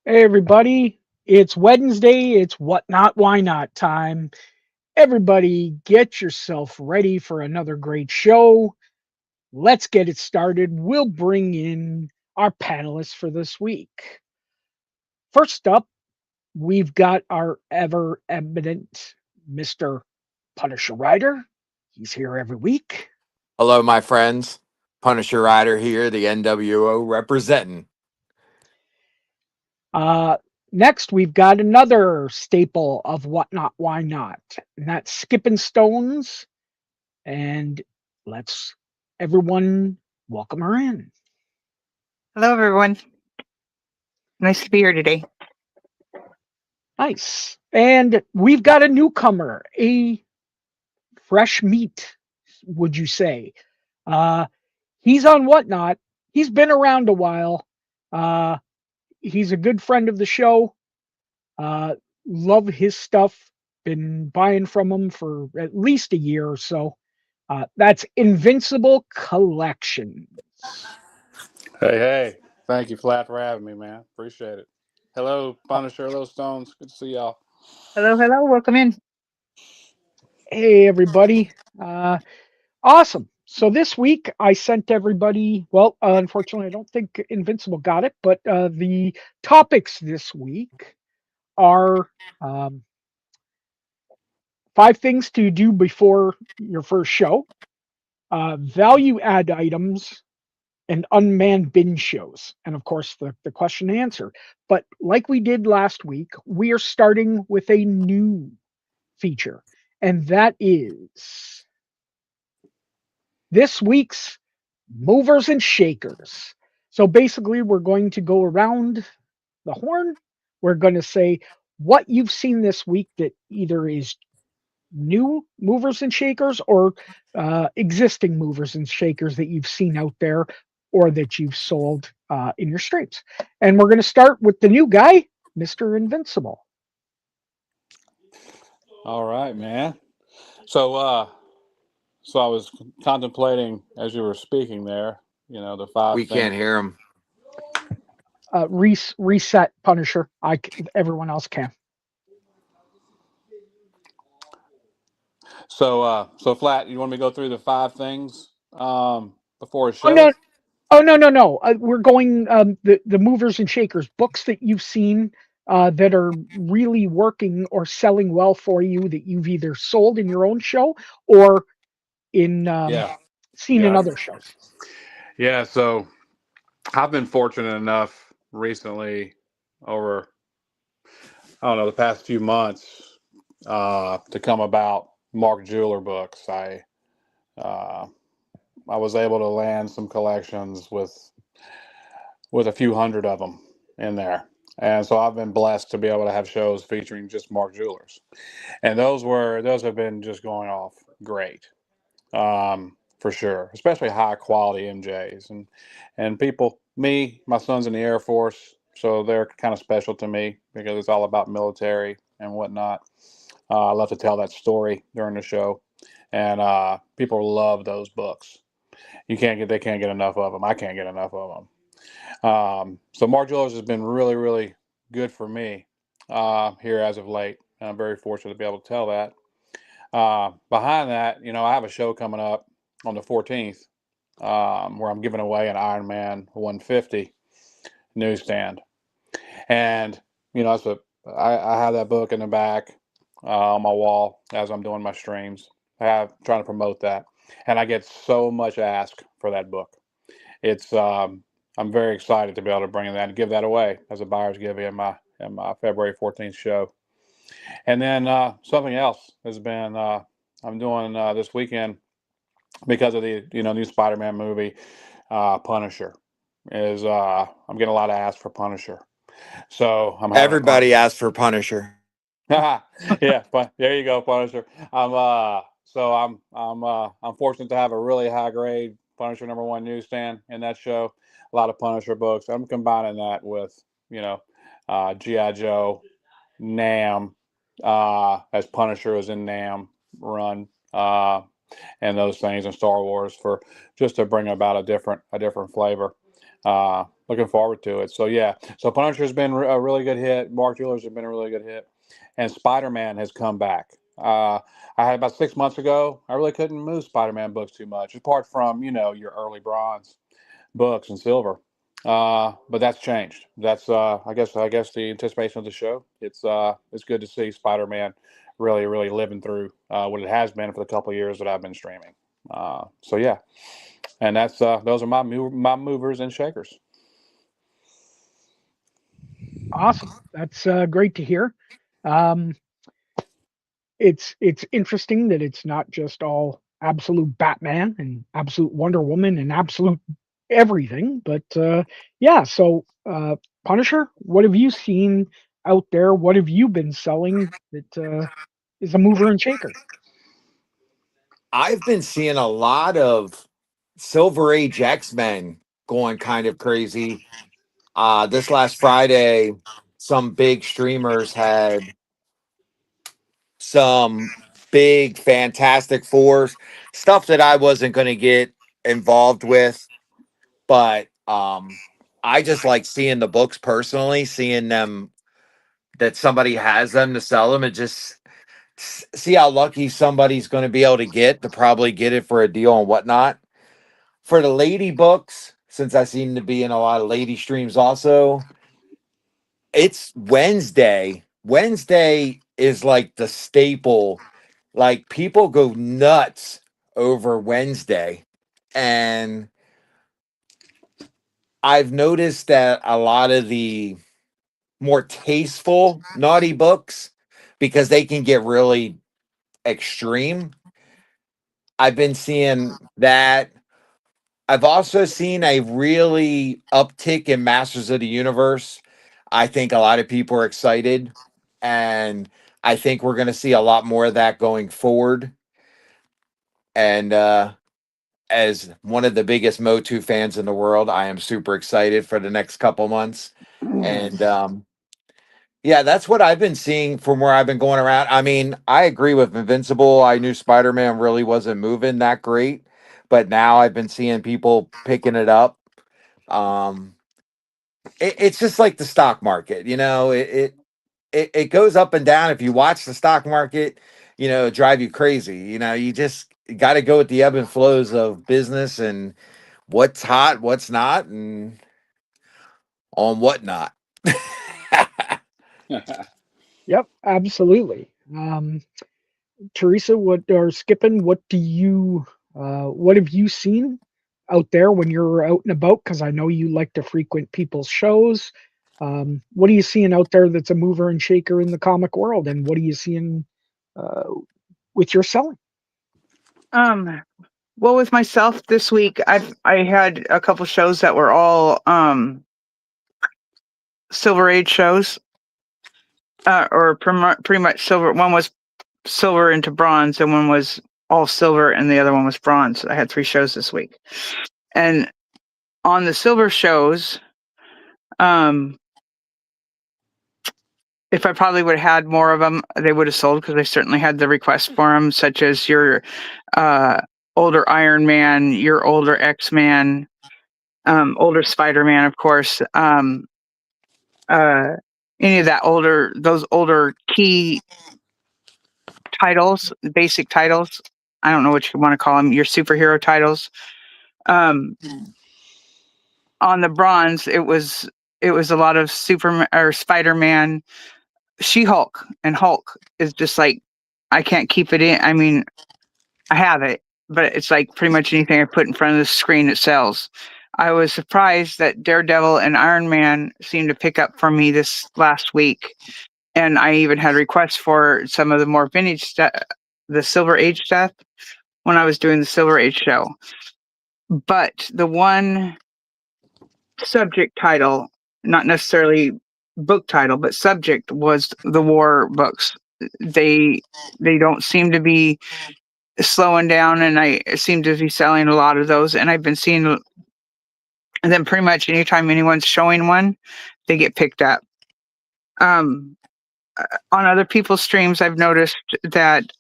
Hey everybody, it's Wednesday, it's what not, why not time. Everybody get yourself ready for another great show. Let's get it started. We'll bring in our panelists for this week. First up, we've got our ever eminent Mr. Punisher Rider. He's here every week. Hello, my friends. Punisher Rider here, the NWO representing. Uh, Next, we've got another staple of what not, why not, and that's Skipping Stones. And let's everyone welcome her in. Hello, everyone. Nice to be here today. Nice. And we've got a newcomer, a fresh meat, would you say? Uh, he's on Whatnot. He's been around a while. Uh, he's a good friend of the show. Uh, love his stuff. Been buying from him for at least a year or so. That's Invincible Collections. Hey. Thank you, Flat, for having me, man. Appreciate it. Hello, Punisher. Hello, Stones. Good to see y'all. Hello, welcome in. Hey, everybody. Awesome. So this week I sent everybody, well, unfortunately, I don't think Invincible got it, but the topics this week are um, 5 things to do before your first show, value add items, and unmanned bin shows. And of course, the question and answer. But like we did last week, we are starting with a new feature, and that is this week's movers and shakers. So basically, we're going to go around the horn. We're going to say what you've seen this week that either is new movers and shakers or existing movers and shakers that you've seen out there or that you've sold in your streams. And we're going to start with the new guy, Mr. Invincible. All right, man. So I was contemplating as you were speaking there. The five We things. can't hear him. Reset Punisher. Everyone else can. So Flat, you want me to go through the 5 things before a Oh show? no! Oh no! We're going the movers and shakers books that you've seen that are really working or selling well for you that you've either sold in your own show or in Yeah, seen in got it. other shows. Yeah, so I've been fortunate enough recently over, I don't know, the past few months to come about Mark Jeweler books. Uh, I was able to land some collections with a few hundred of them in there. And so I've been blessed to be able to have shows featuring just Mark Jewelers. And those have been just going off great. For sure, especially high quality MJs and people. My son's in the Air Force, so they're kind of special to me because it's all about military and whatnot. I love to tell that story during the show, and people love those books. They can't get enough of them. I can't get enough of them. So Mark Jewelers has been really, really good for me here as of late. And I'm very fortunate to be able to tell that. Behind that, I have a show coming up on the 14th where I'm giving away an Ironman 150 newsstand. And, that's I have that book in the back on my wall as I'm doing my streams. Trying to promote that. And I get so much ask for that book. It's I'm very excited to be able to bring that and give that away as a buyer's giveaway in my February 14th show. And then something else has been I'm doing this weekend because of the new Spider-Man movie. Punisher is I'm getting a lot of asks for Punisher, so I'm having Everybody asked for Punisher. yeah, but there you go, Punisher. I'm fortunate to have a really high grade Punisher #1 newsstand in that show. A lot of Punisher books. I'm combining that with GI Joe, Nam, as Punisher is in Nam run, and those things in Star Wars for just to bring about a different flavor. looking forward to it. So yeah, so Punisher's been a really good hit. Mark Jewelers has been a really good hit, and Spider-Man has come back. I had about 6 months ago. I really couldn't move Spider-Man books too much, apart from your early bronze books and silver. But that's changed. That's I guess the anticipation of the show. It's good to see Spider-Man really living through what it has been for the couple of years that I've been streaming. So yeah, and that's those are my movers and shakers. Awesome. That's great to hear. Um, it's interesting that it's not just all absolute Batman and absolute Wonder Woman and absolute everything, but yeah. So, Punisher, what have you seen out there? What have you been selling that is a mover and shaker? I've been seeing a lot of Silver Age X-Men going kind of crazy. This last Friday, some big streamers had some big Fantastic Fours, stuff that I wasn't going to get involved with, but I just like seeing the books personally, seeing them that somebody has them to sell them, and just see how lucky somebody's going to be able to get to probably get it for a deal and whatnot. For the lady books, since I seem to be in a lot of lady streams also, it's Wednesday. Wednesday is like the staple. Like people go nuts over Wednesday. And I've noticed that a lot of the more tasteful naughty books, because they can get really extreme, I've been seeing that. I've also seen a really uptick in Masters of the Universe. I think a lot of people are excited, and I think we're going to see a lot more of that going forward. And as one of the biggest Motu fans in the world, I am super excited for the next couple months. And yeah, that's what I've been seeing from where I've been going around. I mean, I agree with Invincible. I knew Spider-Man really wasn't moving that great, but now I've been seeing people picking it up. Um, it's just like the stock market, it goes up and down. If you watch the stock market, it drive you crazy. You just got to go with the ebb and flows of business and what's hot, what's not, and on what not. Yep, absolutely. Teresa, what or Skippin, what have you seen out there when you're out and about? Because I know you like to frequent people's shows. What are you seeing out there that's a mover and shaker in the comic world, and what are you seeing uh, with your selling? Well, with myself this week, I had a couple shows that were all Silver Age shows, or pretty much silver. One was silver into bronze, and one was all silver, and the other one was bronze. I had 3 shows this week, and on the silver shows, if I probably would have had more of them, they would have sold, because I certainly had the requests for them, such as your older Iron Man, your older X-Man, older Spider-Man, of course, any of those older key titles, basic titles. I don't know what you want to call them, your superhero titles. On the bronze, it was a lot of Superman or Spider-Man, She-Hulk, and Hulk is just like, I can't keep it in. I mean, I have it, but it's like pretty much anything I put in front of the screen, it sells. I was surprised that Daredevil and Iron Man seemed to pick up for me this last week. And I even had requests for some of the more vintage stuff, the Silver Age stuff, when I was doing the Silver Age show. But the one subject title, not necessarily book title, but subject, was the war books. They don't seem to be slowing down, and I seem to be selling a lot of those. And I've been seeing them pretty much anytime anyone's showing one, they get picked up. On other people's streams, I've noticed that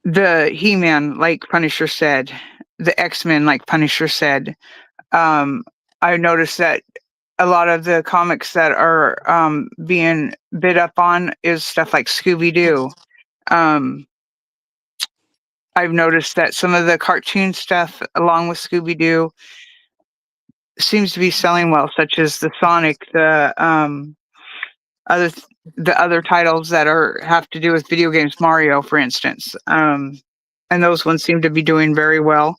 the He-Man, like Punisher said, the X-Men, like Punisher said. I noticed that a lot of the comics that are being bid up on is stuff like Scooby-Doo. I've noticed that some of the cartoon stuff along with Scooby-Doo seems to be selling well, such as the Sonic, other the other titles that have to do with video games, Mario, for instance. And those ones seem to be doing very well.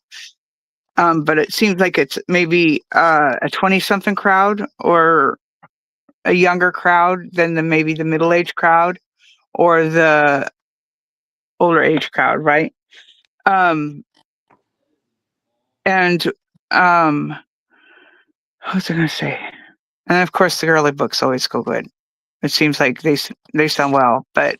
But it seems like it's maybe a 20-something crowd or a younger crowd than maybe the middle-aged crowd or the older age crowd, right? And what was I going to say? And of course, the girly books always go good. It seems like they sell well, but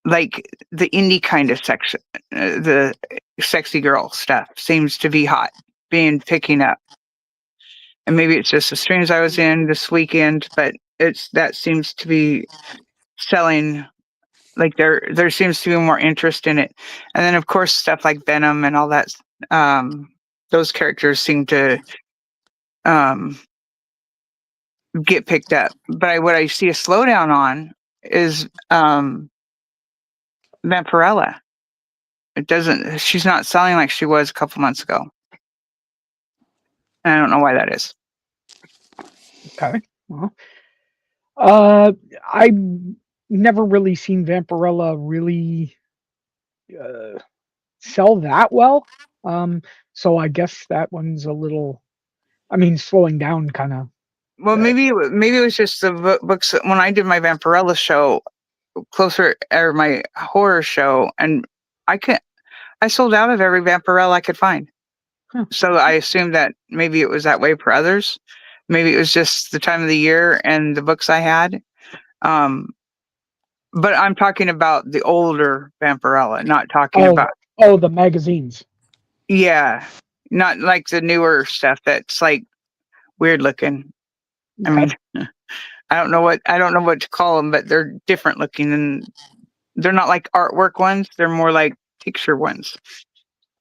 like the indie kind of section, the sexy girl stuff seems to be hot, picking up. And maybe it's just the streams I was in this weekend, but that seems to be selling. Like there seems to be more interest in it. And then of course stuff like Venom and all that, those characters seem to get picked up. But what I see a slowdown on is Vampirella. She's not selling like she was a couple months ago. And I don't know why that is. Okay. Well, I've never really seen Vampirella really sell that well. So I guess that one's a little, slowing down kind of. Well, maybe it was just the books when I did my Vampirella show or my horror show, and I sold out of every Vampirella I could find. So I assumed that maybe it was that way for others. Maybe it was just the time of the year and the books I had. But I'm talking about the older Vampirella, not talking about the magazines. Yeah, not like the newer stuff that's like weird looking. Okay. I mean, I don't know what to call them, but they're different looking, and they're not like artwork ones. They're more like picture ones.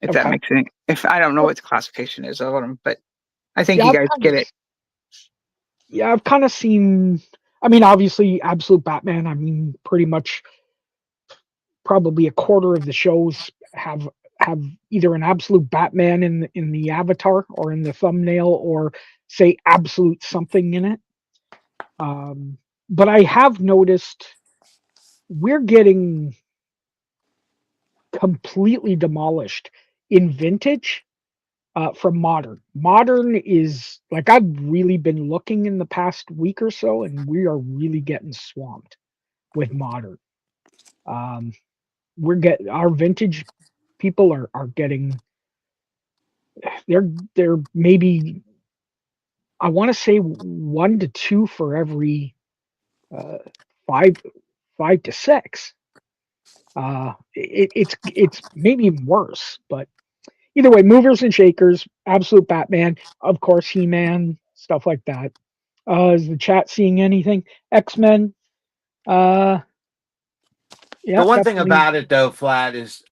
If that makes any. If I don't know what the classification is of them, but I think you guys get it. Yeah, I've kind of seen. Obviously, Absolute Batman. Pretty much, probably a quarter of the shows have either an Absolute Batman in the avatar or in the thumbnail, or say Absolute something in it. But I have noticed we're getting completely demolished in vintage from modern. Modern is like, I've really been looking in the past week or so, and we are really getting swamped with modern. Our vintage people are getting, they're maybe, I want to say 1 to 2 for every 5 to 6. It's maybe worse, but either way, movers and shakers, Absolute Batman, of course, He-Man, stuff like that. Is the chat seeing anything? X-Men. Yeah. The one thing definitely. about it though, Flat, is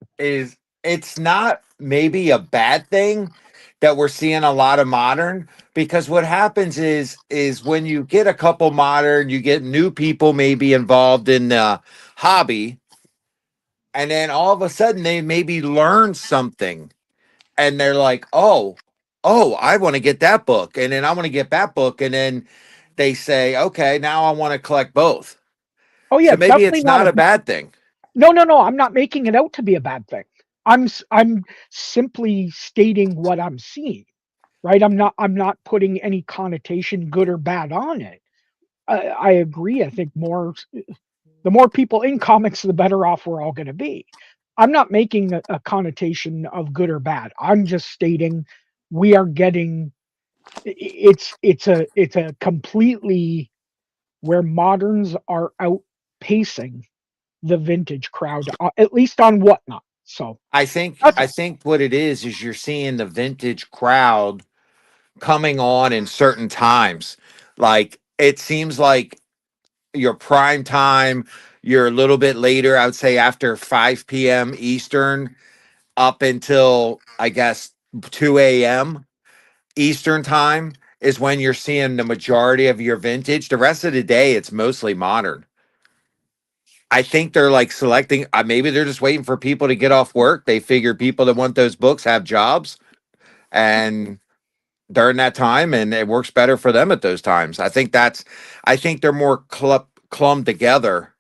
it's not maybe a bad thing that we're seeing a lot of modern, because what happens is when you get a couple modern, you get new people maybe involved in the hobby, and then all of a sudden they maybe learn something and they're like, oh, I want to get that book, and then I want to get that book, and then they say, okay, now I want to collect both. Oh yeah, So it's maybe definitely it's not a bad thing. No. I'm not making it out to be a bad thing. I'm simply stating what I'm seeing, right? I'm not putting any connotation, good or bad, on it. I agree. I think the more people in comics, the better off we're all going to be. I'm not making a connotation of good or bad. I'm just stating we are getting, it's a completely, where moderns are outpacing the vintage crowd, at least on Whatnot. So I think what it is you're seeing the vintage crowd coming on in certain times. Like it seems like your prime time, you're a little bit later, I would say after 5 p.m. Eastern. up until, I guess, 2 a.m. Eastern time is when you're seeing the majority of your vintage. The rest of the day, it's mostly modern. I think they're like selecting, maybe they're just waiting for people to get off work. They figure people that want those books have jobs and during that time, and it works better for them at those times. I think they're more clumped together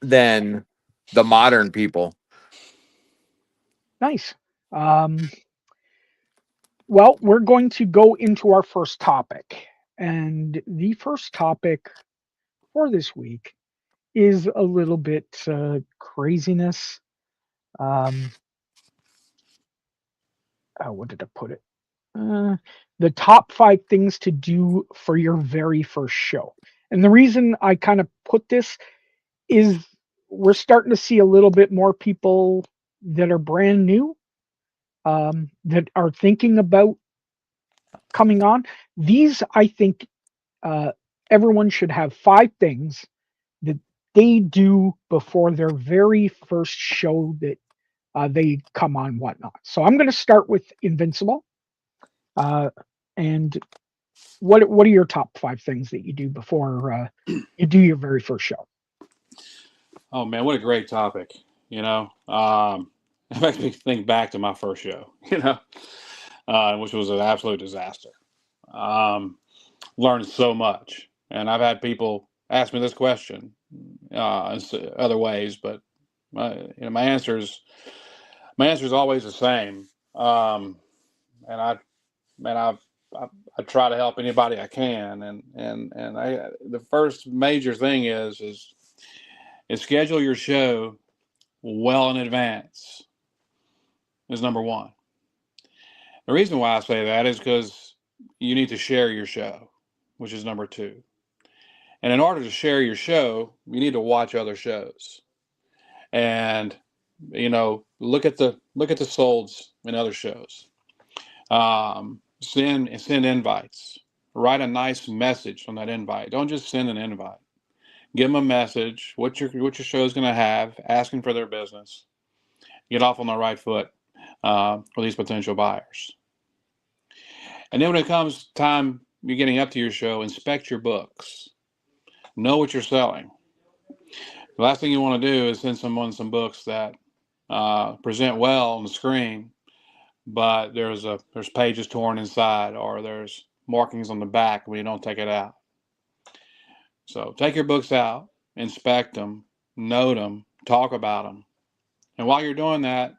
than the modern people. Nice. Well, we're going to go into our first topic. And the first topic for this week is a little bit craziness. What did I put it? The top 5 things to do for your very first show. And the reason I kind of put this is we're starting to see a little bit more people that are brand new, that are thinking about coming on. These, I think, uh, everyone should have 5 things that they do before their very first show that they come on, whatnot. So I'm going to start with Invincible. And what are your top 5 things that you do before you do your very first show? Oh man, what a great topic! It makes me think back to my first show. Which was an absolute disaster. Um, Learned so much, and I've had people ask me this question in other ways, but my answer is always the same. And I try to help anybody I can, and the first major thing is schedule your show well in advance is number one. The reason why I say that is because you need to share your show, which is number two. And in order to share your show, you need to watch other shows. And look at the solds in other shows. Send invites. Write a nice message on that invite. Don't just send an invite. Give them a message. What your show is going to have. Asking for their business. Get off on the right foot for these potential buyers. And then when it comes time you're getting up to your show, inspect your books. Know what you're selling. The last thing you want to do is send someone some books that present well on the screen, but there's pages torn inside, or there's markings on the back when you don't take it out. So take your books out, inspect them, note them, talk about them. And while you're doing that,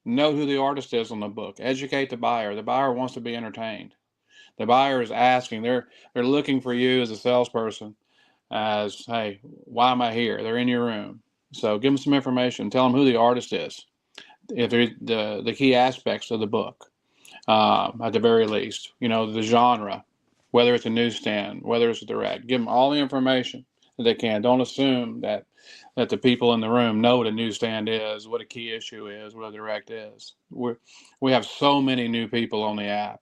know who the artist is on the book. Educate the buyer. The buyer wants to be entertained. The buyer is asking. They're looking for you as a salesperson as, hey, why am I here? They're in your room. So give them some information. Tell them who the artist is. If they're the key aspects of the book, at the very least, the genre, whether it's a newsstand, whether it's a direct, give them all the information that they can. Don't assume that the people in the room know what a newsstand is, what a key issue is, what a direct is. We have so many new people on the app.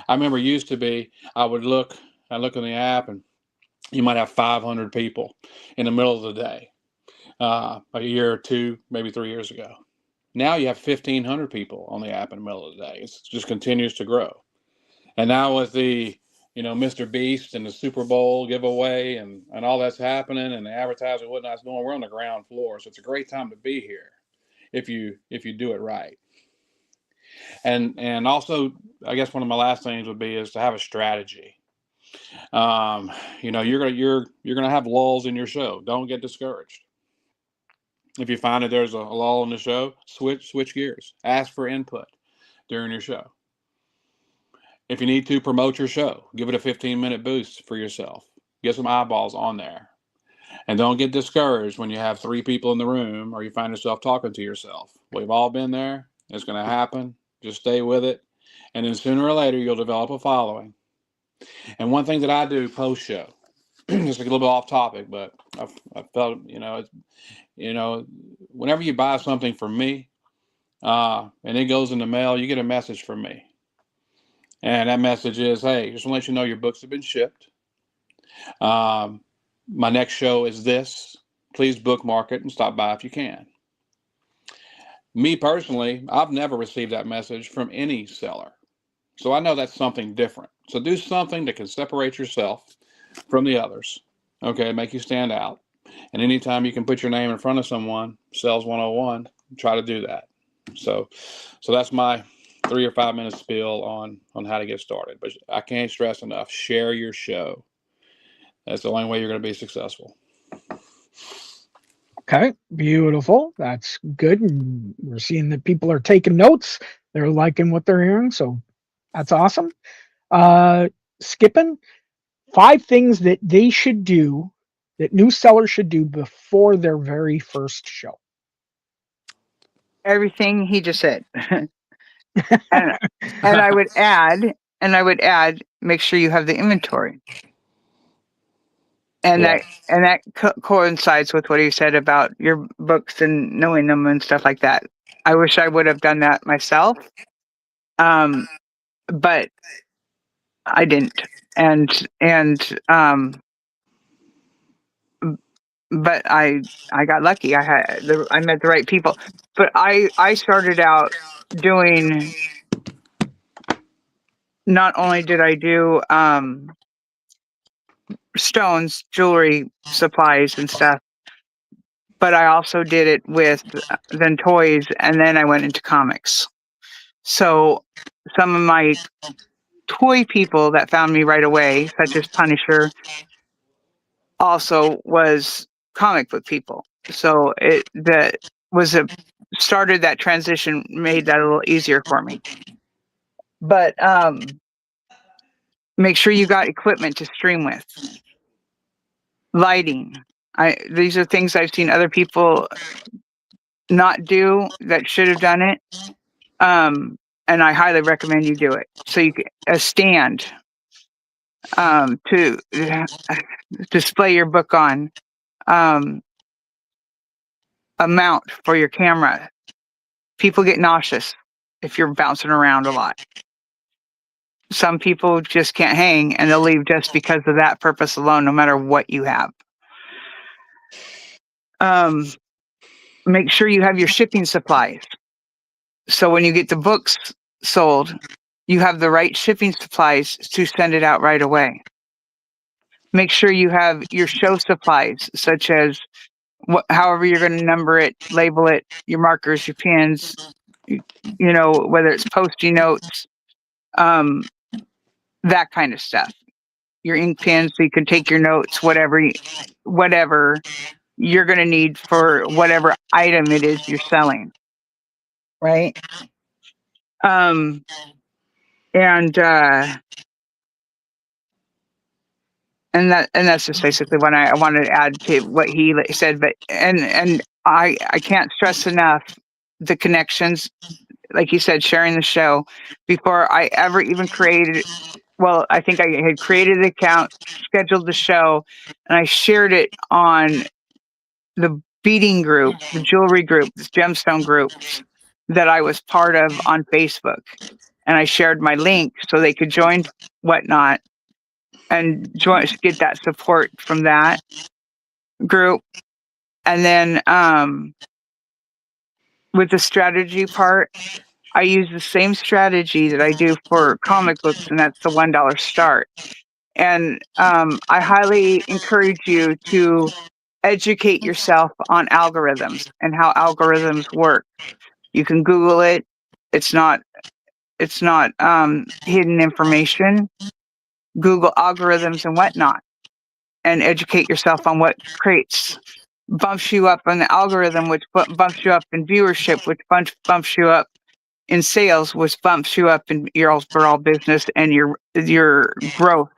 I remember used to be, I look in the app and you might have 500 people in the middle of the day, a year or two, maybe 3 years ago. Now you have 1,500 people on the app in the middle of the day. It just continues to grow. And now with the, Mr. Beast and the Super Bowl giveaway and all that's happening and the advertising and whatnot's going, we're on the ground floor. So it's a great time to be here if you do it right. And also, I guess one of my last things would be is to have a strategy. You're gonna have lulls in your show. Don't get discouraged. If you find that there's a lull in the show, switch gears. Ask for input during your show. If you need to promote your show, give it a 15-minute boost for yourself. Get some eyeballs on there. And don't get discouraged when you have 3 people in the room or you find yourself talking to yourself. We've all been there. It's going to happen. Just stay with it. And then sooner or later, you'll develop a following. And one thing that I do post-show, just a little bit off topic, but I felt, whenever you buy something from me and it goes in the mail, you get a message from me. And that message is, hey, just want to let you know your books have been shipped. My next show is this. Please bookmark it and stop by if you can. Me personally, I've never received that message from any seller. So I know that's something different. So do something that can separate yourself from the others. Okay, make you stand out. And anytime you can put your name in front of someone, Sales 101, try to do that. So that's my 3 or 5 minute spiel on how to get started. But I can't stress enough, share your show. That's the only way you're going to be successful. Okay, beautiful. That's good. And we're seeing that people are taking notes. They're liking what they're hearing, so that's awesome. Uh, Skipping 5 things that they should do, that new sellers should do before their very first show. Everything he just said. and and I would add, make sure you have the inventory. And Yeah. that coincides with what he said about your books and knowing them and stuff like that. I wish I would have done that myself, but I didn't. But I got lucky. I met the right people. But I started out doing. Not only did I do stones, jewelry, supplies, and stuff, but I also did it with then toys, and then I went into comics. So some of my toy people that found me right away, such as Punisher, also was comic book people. So it that was a started that transition, made that a little easier for me. But make sure you got equipment to stream with. Lighting. These are things I've seen other people not do that should have done it. And I highly recommend you do it. So you can a stand to display your book on, a mount for your camera. People get nauseous if you're bouncing around a lot. Some people just can't hang and they'll leave just because of that purpose alone, no matter what you have. Make sure you have your shipping supplies. So when you get the books sold, you have the right shipping supplies to send it out right away. Make sure you have your show supplies, such as however you're going to number it, label it, your markers, your pens, whether it's Post-it notes, that kind of stuff. Your ink pens, so you can take your notes, whatever you're going to need for whatever item it is you're selling, right? Um, and that's just basically what I wanted to add to what he said. But and I can't stress enough the connections, like you said, sharing the show before I ever even created. Well, I think I had created an account, scheduled the show, and I shared it on the beading group, the jewelry group, the gemstone groups that I was part of on Facebook. And I shared my link so they could join Whatnot and get that support from that group. And then with the strategy part, I use the same strategy that I do for comic books, and that's the $1 start. And I highly encourage you to educate yourself on algorithms and how algorithms work. You can Google it. It's not hidden information. Google algorithms and Whatnot and educate yourself on what bumps you up on the algorithm, which bumps you up in viewership, which bumps you up in sales, which bumps you up in your overall business and your growth.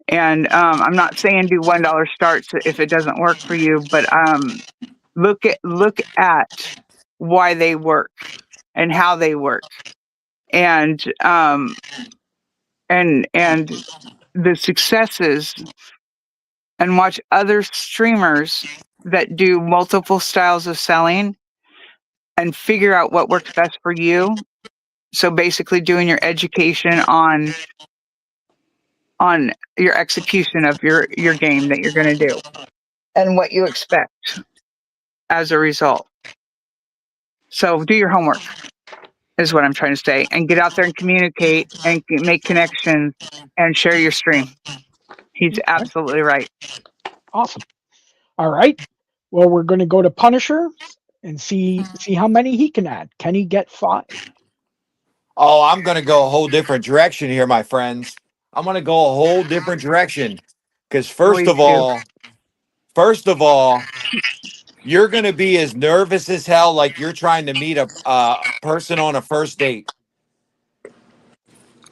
And I'm not saying do $1 starts if it doesn't work for you, but look at why they work and how they work, and the successes, and watch other streamers that do multiple styles of selling and figure out what works best for you. So basically doing your education on your execution of your game that you're going to do and what you expect as a result. So do your homework, is what I'm trying to say, and get out there and communicate and make connections and share your stream. He's Okay. absolutely right. Awesome. All right. Well, we're going to go to Punisher and see how many he can add. Can he get 5? Oh, I'm going to go a whole different direction here, my friends. I'm going to go a whole different direction because Please do. first of all, you're going to be as nervous as hell like you're trying to meet a person on a first date.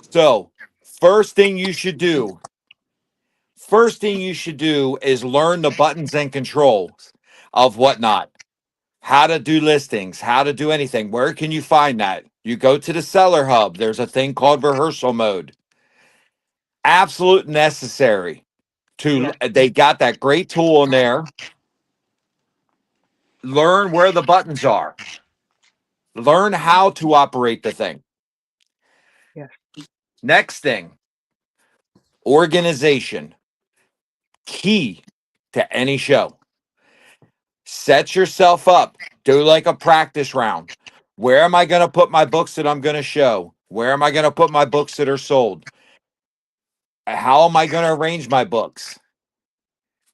So, first thing you should do, first thing you should do is learn the buttons and controls of whatnot. How to do listings, how to do anything. Where can you find that? You go to the seller hub. There's a thing called rehearsal mode. Absolute necessary to, Yes. they got that great tool in there. Learn where the buttons are. Learn how to operate the thing. Yes. Next thing, organization. Key to any show. Set yourself up. Do like a practice round. Where am I going to put my books that I'm going to show? Where am I going to put my books that are sold? How am I going to arrange my books?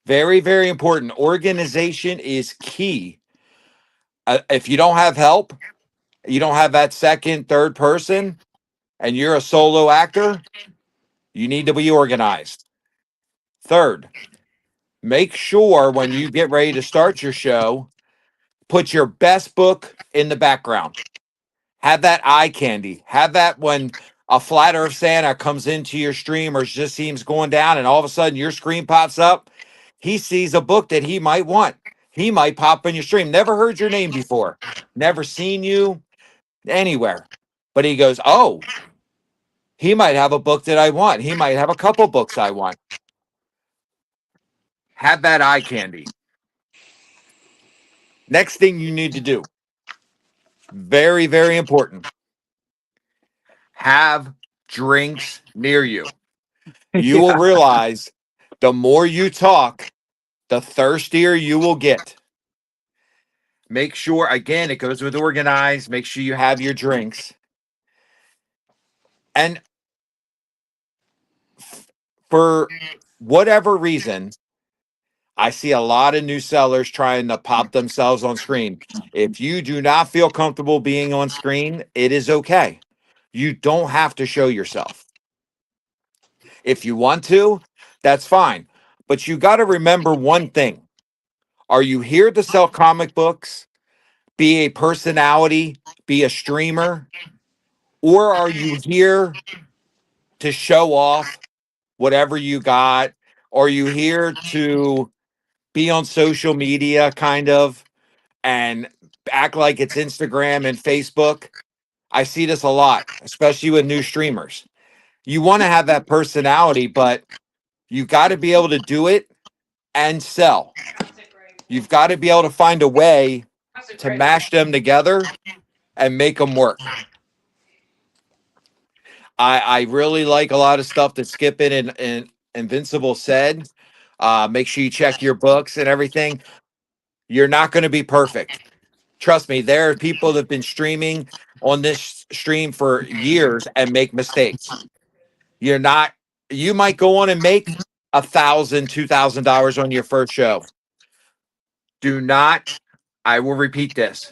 Very, very important. Organization is key. If you don't have help, you don't have that second, third person, and you're a solo actor, you need to be organized. Third, make sure when you get ready to start your show, put your best book in the background. Have that eye candy. Have that when a flat earth Santa comes into your stream or just seems going down and all of a sudden your screen pops up. He sees a book that he might want. He might pop in your stream. Never heard your name before. Never seen you anywhere. But he goes, oh, he might have a book that I want. He might have a couple books I want. Have that eye candy. Next thing you need to do, very, very important, have drinks near you. You will Yeah. realize the more you talk, the thirstier you will get. Make sure, again, it goes with organized. Make sure you have your drinks. And for whatever reason, I see a lot of new sellers trying to pop themselves on screen. If you do not feel comfortable being on screen, it is okay. You don't have to show yourself. If you want to, that's fine. But you got to remember one thing. Are you here to sell comic books, be a personality, be a streamer, or are you here to show off whatever you got? Are you here to be on social media kind of and act like it's Instagram and Facebook? I see this a lot, especially with new streamers. You want to have that personality, but you got to be able to do it and sell. You've got to be able to find a way to mash them together and make them work. I really like a lot of stuff that Skippin and Invincible said. Make sure you check your books and everything. You're not going to be perfect. Trust me, there are people that have been streaming on this stream for years and make mistakes. You're not, you might go on and make $1,000, $2,000 on your first show. Do not, I will repeat this.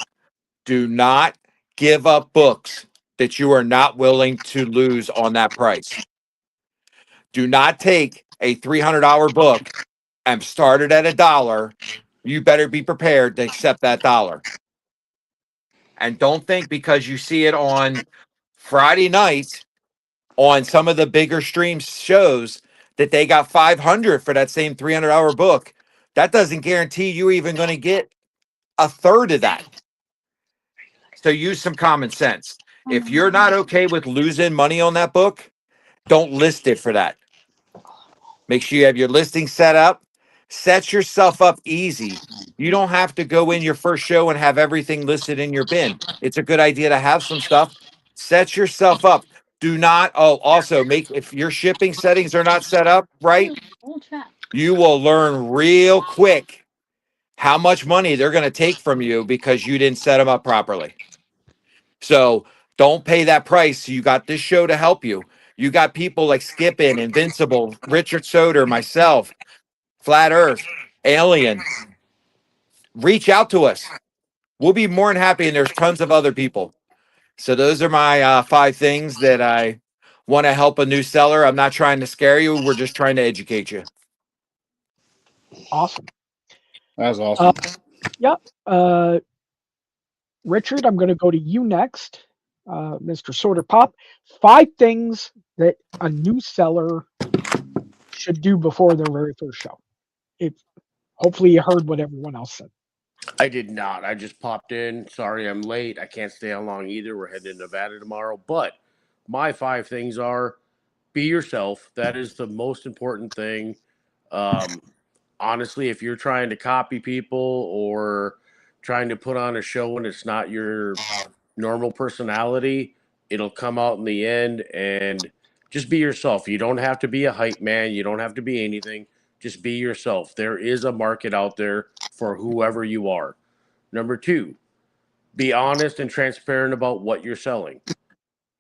Do not give up books that you are not willing to lose on that price. Do not take a $300 book and start it at $1. You better be prepared to accept that dollar. And don't think because you see it on Friday night on some of the bigger stream shows that they got 500 for that same $300 book. That doesn't guarantee you're even going to get a third of that. So use some common sense. If you're not okay with losing money on that book, don't list it for that. Make sure you have your listing set up. Set yourself up easy. You don't have to go in your first show and have everything listed in your bin. It's a good idea to have some stuff. Set yourself up. Do not, oh, also make, if your shipping settings are not set up right, you will learn real quick how much money they're going to take from you because you didn't set them up properly. So don't pay that price. You got this show to help you. You got people like Skippin, Invincible, Richard Soder, myself, Flat Earth, Alien. Reach out to us. We'll be more than happy. And there's tons of other people. So those are my 5 things that I want to help a new seller. I'm not trying to scare you. We're just trying to educate you. Awesome. That's awesome. Yeah. Richard, I'm going to go to you next. Mr. Sorter Pop, 5 things that a new seller should do before their very first show. If hopefully you heard what everyone else said. I did not. I just popped in. Sorry I'm late. I can't stay on long either. We're heading to Nevada tomorrow. But my 5 things are: be yourself. That is the most important thing. Honestly, if you're trying to copy people or trying to put on a show and it's not your normal personality, it'll come out in the end. And just be yourself. You don't have to be a hype man. You don't have to be anything. Just be yourself. There is a market out there for whoever you are. Number 2, be honest and transparent about what you're selling.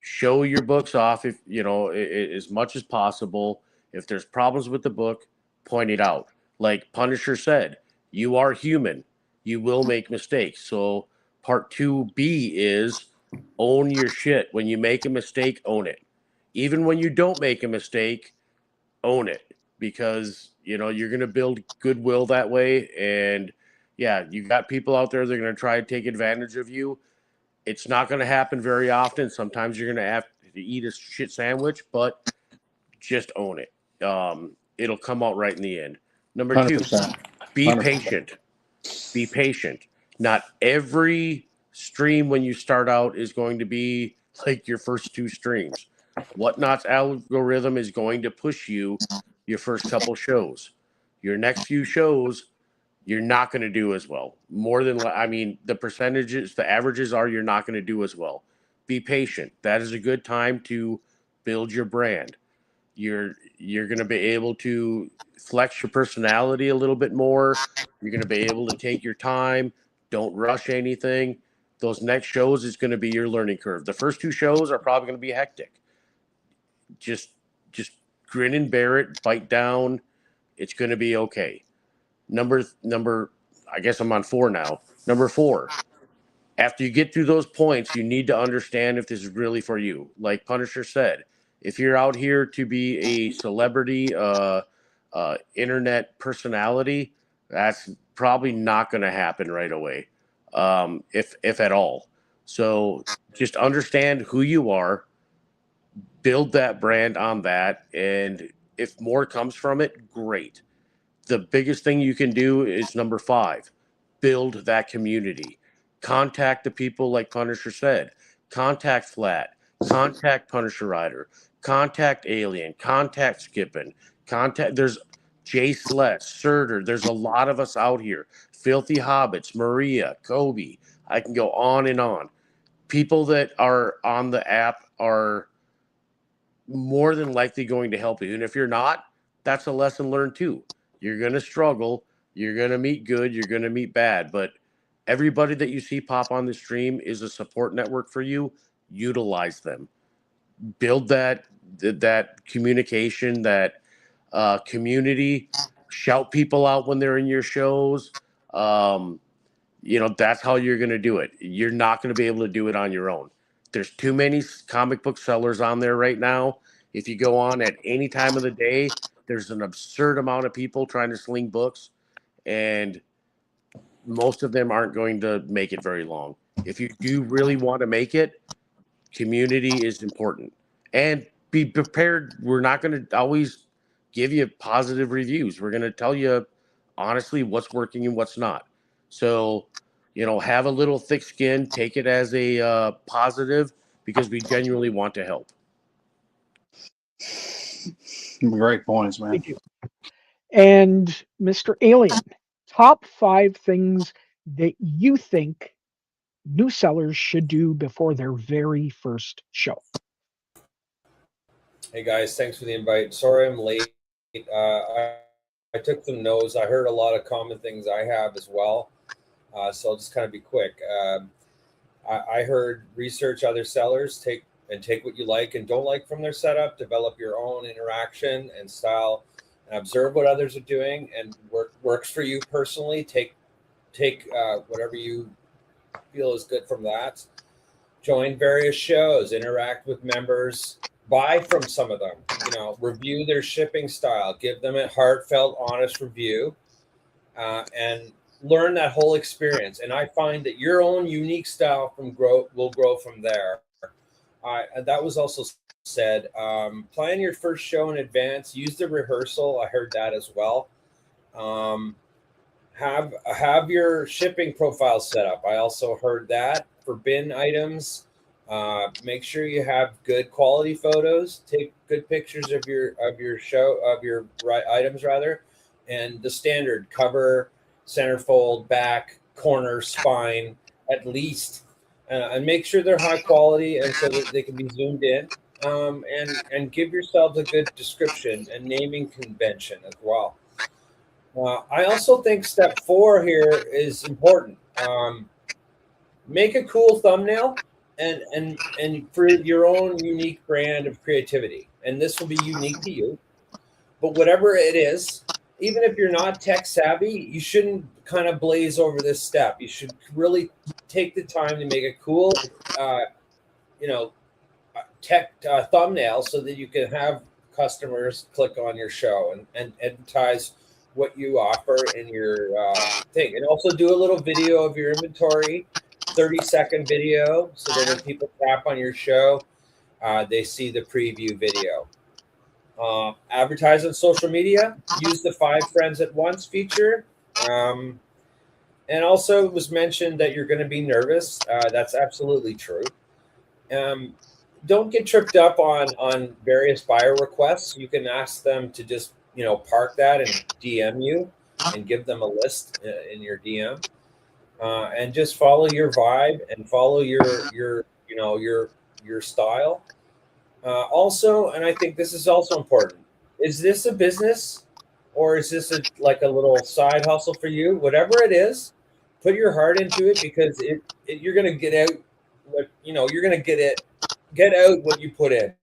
Show your books off, if you know, as much as possible. If there's problems with the book, point it out. Like Punisher said, you are human. You will make mistakes. So part 2B is own your shit. When you make a mistake, own it. Even when you don't make a mistake, own it, because you're going to build goodwill that way. And yeah, you got people out there that are going to try to take advantage of you. It's not going to happen very often. Sometimes you're going to have to eat a shit sandwich, but just own it. It'll come out right in the end. Number 2, 100%. be 100%. patient. Be patient. Not every stream when you start out is going to be like your first 2 streams. Whatnot's algorithm is going to push you your first couple shows. Your next few shows, you're not going to do as well. The percentages, the averages are you're not going to do as well. Be patient. That is a good time to build your brand. You're going to be able to flex your personality a little bit more. You're going to be able to take your time. Don't rush anything. Those next shows is going to be your learning curve. The first 2 shows are probably going to be hectic. Just grin and bear it, bite down. It's going to be okay. Number, I guess I'm on 4 now. Number 4, after you get through those points, you need to understand if this is really for you. Like Punisher said, if you're out here to be a celebrity, internet personality, that's probably not going to happen right away, if at all. So just understand who you are, build that brand on that, and if more comes from it, great. The biggest thing you can do is number 5, build that community. Contact the people like Punisher said. Contact Flat. Contact Punisher Rider. Contact Alien. Contact Skippin. There's Jay Sless, Surtur. There's a lot of us out here. Filthy Hobbits, Maria, Kobe. I can go on and on. People that are on the app are more than likely going to help you. And if you're not, that's a lesson learned too. You're going to struggle. You're going to meet good. You're going to meet bad. But everybody that you see pop on the stream is a support network for you. Utilize them. Build that communication, that community. Shout people out when they're in your shows. That's how you're going to do it. You're not going to be able to do it on your own. There's too many comic book sellers on there right now. If you go on at any time of the day, there's an absurd amount of people trying to sling books, and most of them aren't going to make it very long. If you do really want to make it, community is important. And be prepared. We're not going to always give you positive reviews. We're going to tell you honestly what's working and what's not. So, have a little thick skin, take it as a positive, because we genuinely want to help. Great points, man. Thank you. And Mr. Alien, top 5 things that you think new sellers should do before their very first show. Hey guys, thanks for the invite. Sorry I'm late. I took some notes. I heard a lot of common things I have as well. So I'll just kind of be quick. I heard research other sellers, take what you like and don't like from their setup, develop your own interaction and style, and observe what others are doing and works for you personally. Take whatever you feel is good from that. Join various shows, interact with members, buy from some of them. Review their shipping style, give them a heartfelt, honest review, and learn that whole experience. And I find that your own unique style will grow from there. That was also said. Plan your first show in advance. Use the rehearsal. I heard that as well. Have your shipping profile set up. I also heard that for bin items. Make sure you have good quality photos. Take good pictures of your items rather, and the standard cover, centerfold, back, corner, spine, at least, and make sure they're high quality and so that they can be zoomed in. And give yourselves a good description and naming convention as well. I also think step 4 here is important. Make a cool thumbnail and for your own unique brand of creativity. And this will be unique to you. But whatever it is, even if you're not tech savvy, you shouldn't kind of blaze over this step. You should really take the time to make a cool, tech thumbnail so that you can have customers click on your show and advertise what you offer in your thing. And also do a little video of your inventory, 30-second video, so that when people tap on your show, they see the preview video. Advertise on social media. Use the 5 friends at once feature. And also it was mentioned that you're going to be nervous. That's absolutely true. Don't get tripped up on various buyer requests. You can ask them to just park that and DM you and give them a list in your DM, and just follow your vibe and follow your style. Also, and I think this is also important, is this a business or is this like a little side hustle for you? Whatever it is, put your heart into it, because you're going to get out you're going to get out what you put in.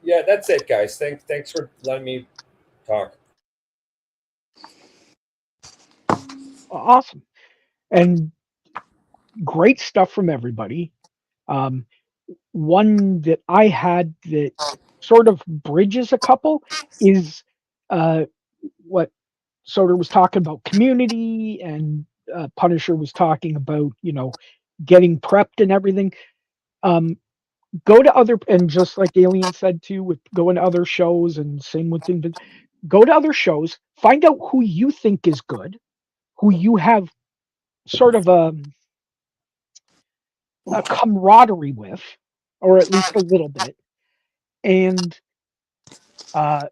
Yeah, that's it, guys. Thanks for letting me talk. Awesome. And great stuff from everybody. One that I had that sort of bridges a couple is what Soder was talking about, community, and Punisher was talking about, getting prepped and everything. Go to other, and just like Alien said too, with going to other shows, and same with go to other shows, find out who you think is good, who you have sort of a camaraderie with, or at least a little bit, and uh,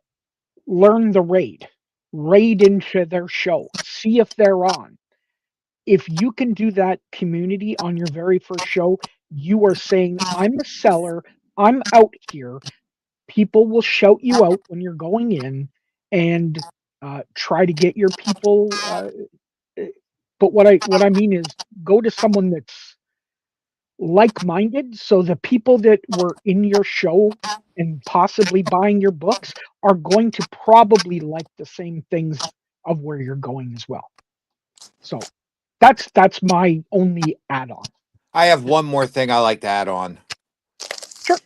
learn the raid into their show, see if they're on. If you can do that community on your very first show, you are saying, I'm a seller, I'm out here. People will shout you out when you're going in, and try to get your people. But what I mean is, go to someone that's like-minded, so the people that were in your show and possibly buying your books are going to probably like the same things of where you're going as well. So that's my only add-on. I have one more thing I like to add on. Sure.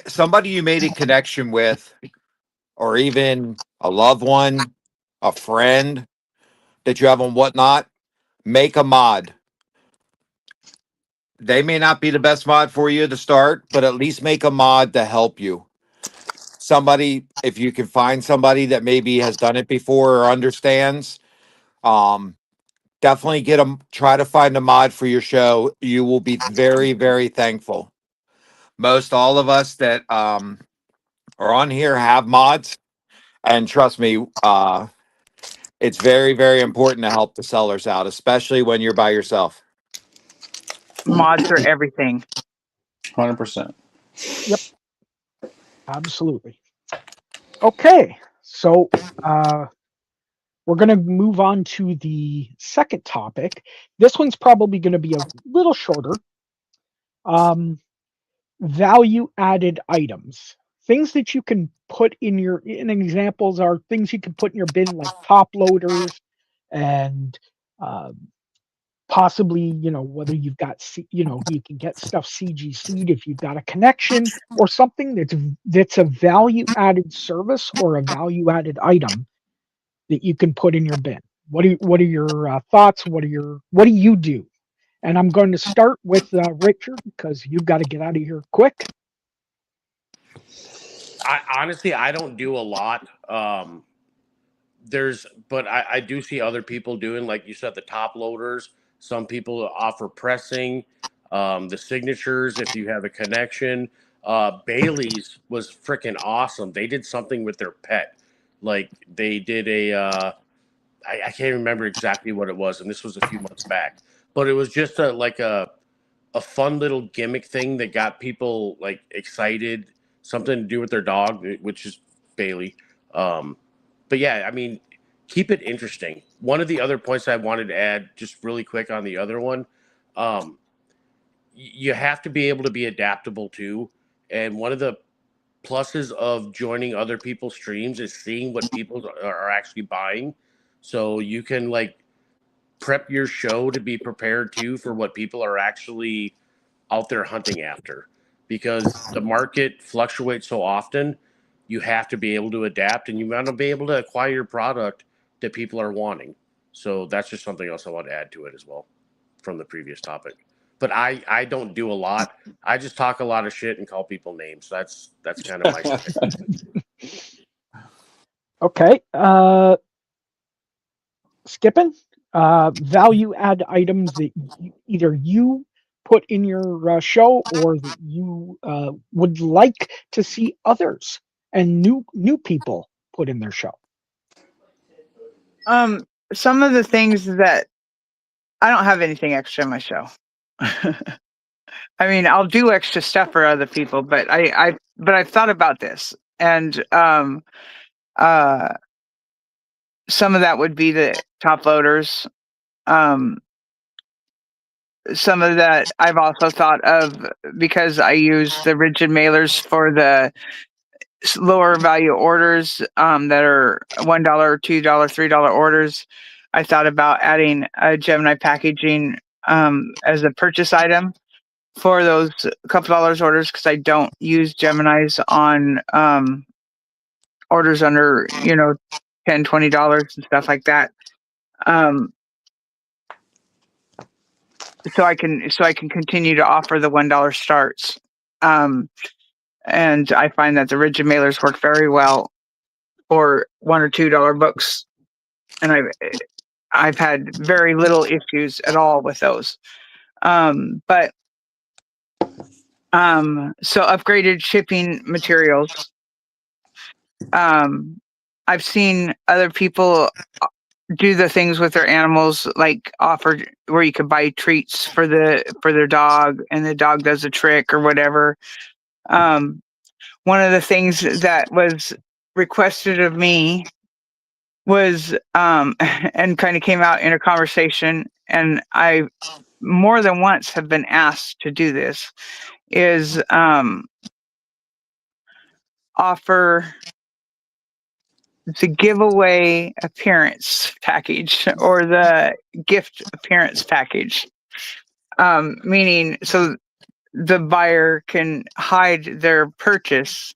Somebody you made a connection with, or even a loved one, a friend that you have on Whatnot, make a mod. They may not be the best mod for you to start, but at least make a mod to help you. Somebody, if you can find somebody that maybe has done it before or understands, definitely try to find a mod for your show. You will be very, very thankful. Most all of us that are on here have mods, and trust me, it's very, very important to help the sellers out, especially when you're by yourself. Mods are everything. 100%. Yep. Absolutely. Okay, so we're going to move on to the second topic. This one's probably going to be a little shorter. Value added items. Things that you can put in your, and examples are things you can put in your bin, like top loaders and possibly, whether you've got, you can get stuff CGC'd if you've got a connection, or something that's a value added service or a value added item that you can put in your bin. What are your thoughts? What do you do? And I'm going to start with Richard, because you've got to get out of here quick. I honestly, I don't do a lot. But I do see other people doing, like you said, the top loaders. Some people offer pressing, the signatures if you have a connection. Bailey's was freaking awesome. They did something with their pet, like they did I can't remember exactly what it was, and this was a few months back, but it was just a fun little gimmick thing that got people like excited, something to do with their dog, which is Bailey. Um, but yeah, I mean, keep it interesting. One of the other points I wanted to add, just really quick on the other one, um, you have to be able to be adaptable too. And one of the pluses of joining other people's streams is seeing what people are actually buying. So you can like prep your show to be prepared too for what people are actually out there hunting after, because the market fluctuates so often. You have to be able to adapt, and you want to be able to acquire product that people are wanting. So that's just something else I want to add to it as well from the previous topic. But I don't do a lot. I just talk a lot of shit and call people names. That's kind of my shtick. Okay. Skipping. Value add items that either you put in your show, or that you would like to see others and new people put in their show. Some of the things that I don't have anything extra in my show. I mean, I'll do extra stuff for other people, but I've thought about this, and some of that would be the top loaders. Some of that I've also thought of, because I use the rigid mailers for the lower value orders that are $1, $2, $3 orders. I thought about adding a Gemini packaging as a purchase item for those couple dollars orders, because I don't use Geminis on orders under $10, $20 and stuff like that. So I can continue to offer the $1 starts. And I find that the rigid mailers work very well for $1 or $2 books, and I've had very little issues at all with those. But so upgraded shipping materials. I've seen other people do the things with their animals, like offer where you could buy treats for their dog, and the dog does a trick or whatever. One of the things that was requested of me was and kind of came out in a conversation, and I more than once have been asked to do this, is offer the giveaway appearance package, or the gift appearance package. Meaning, so the buyer can hide their purchase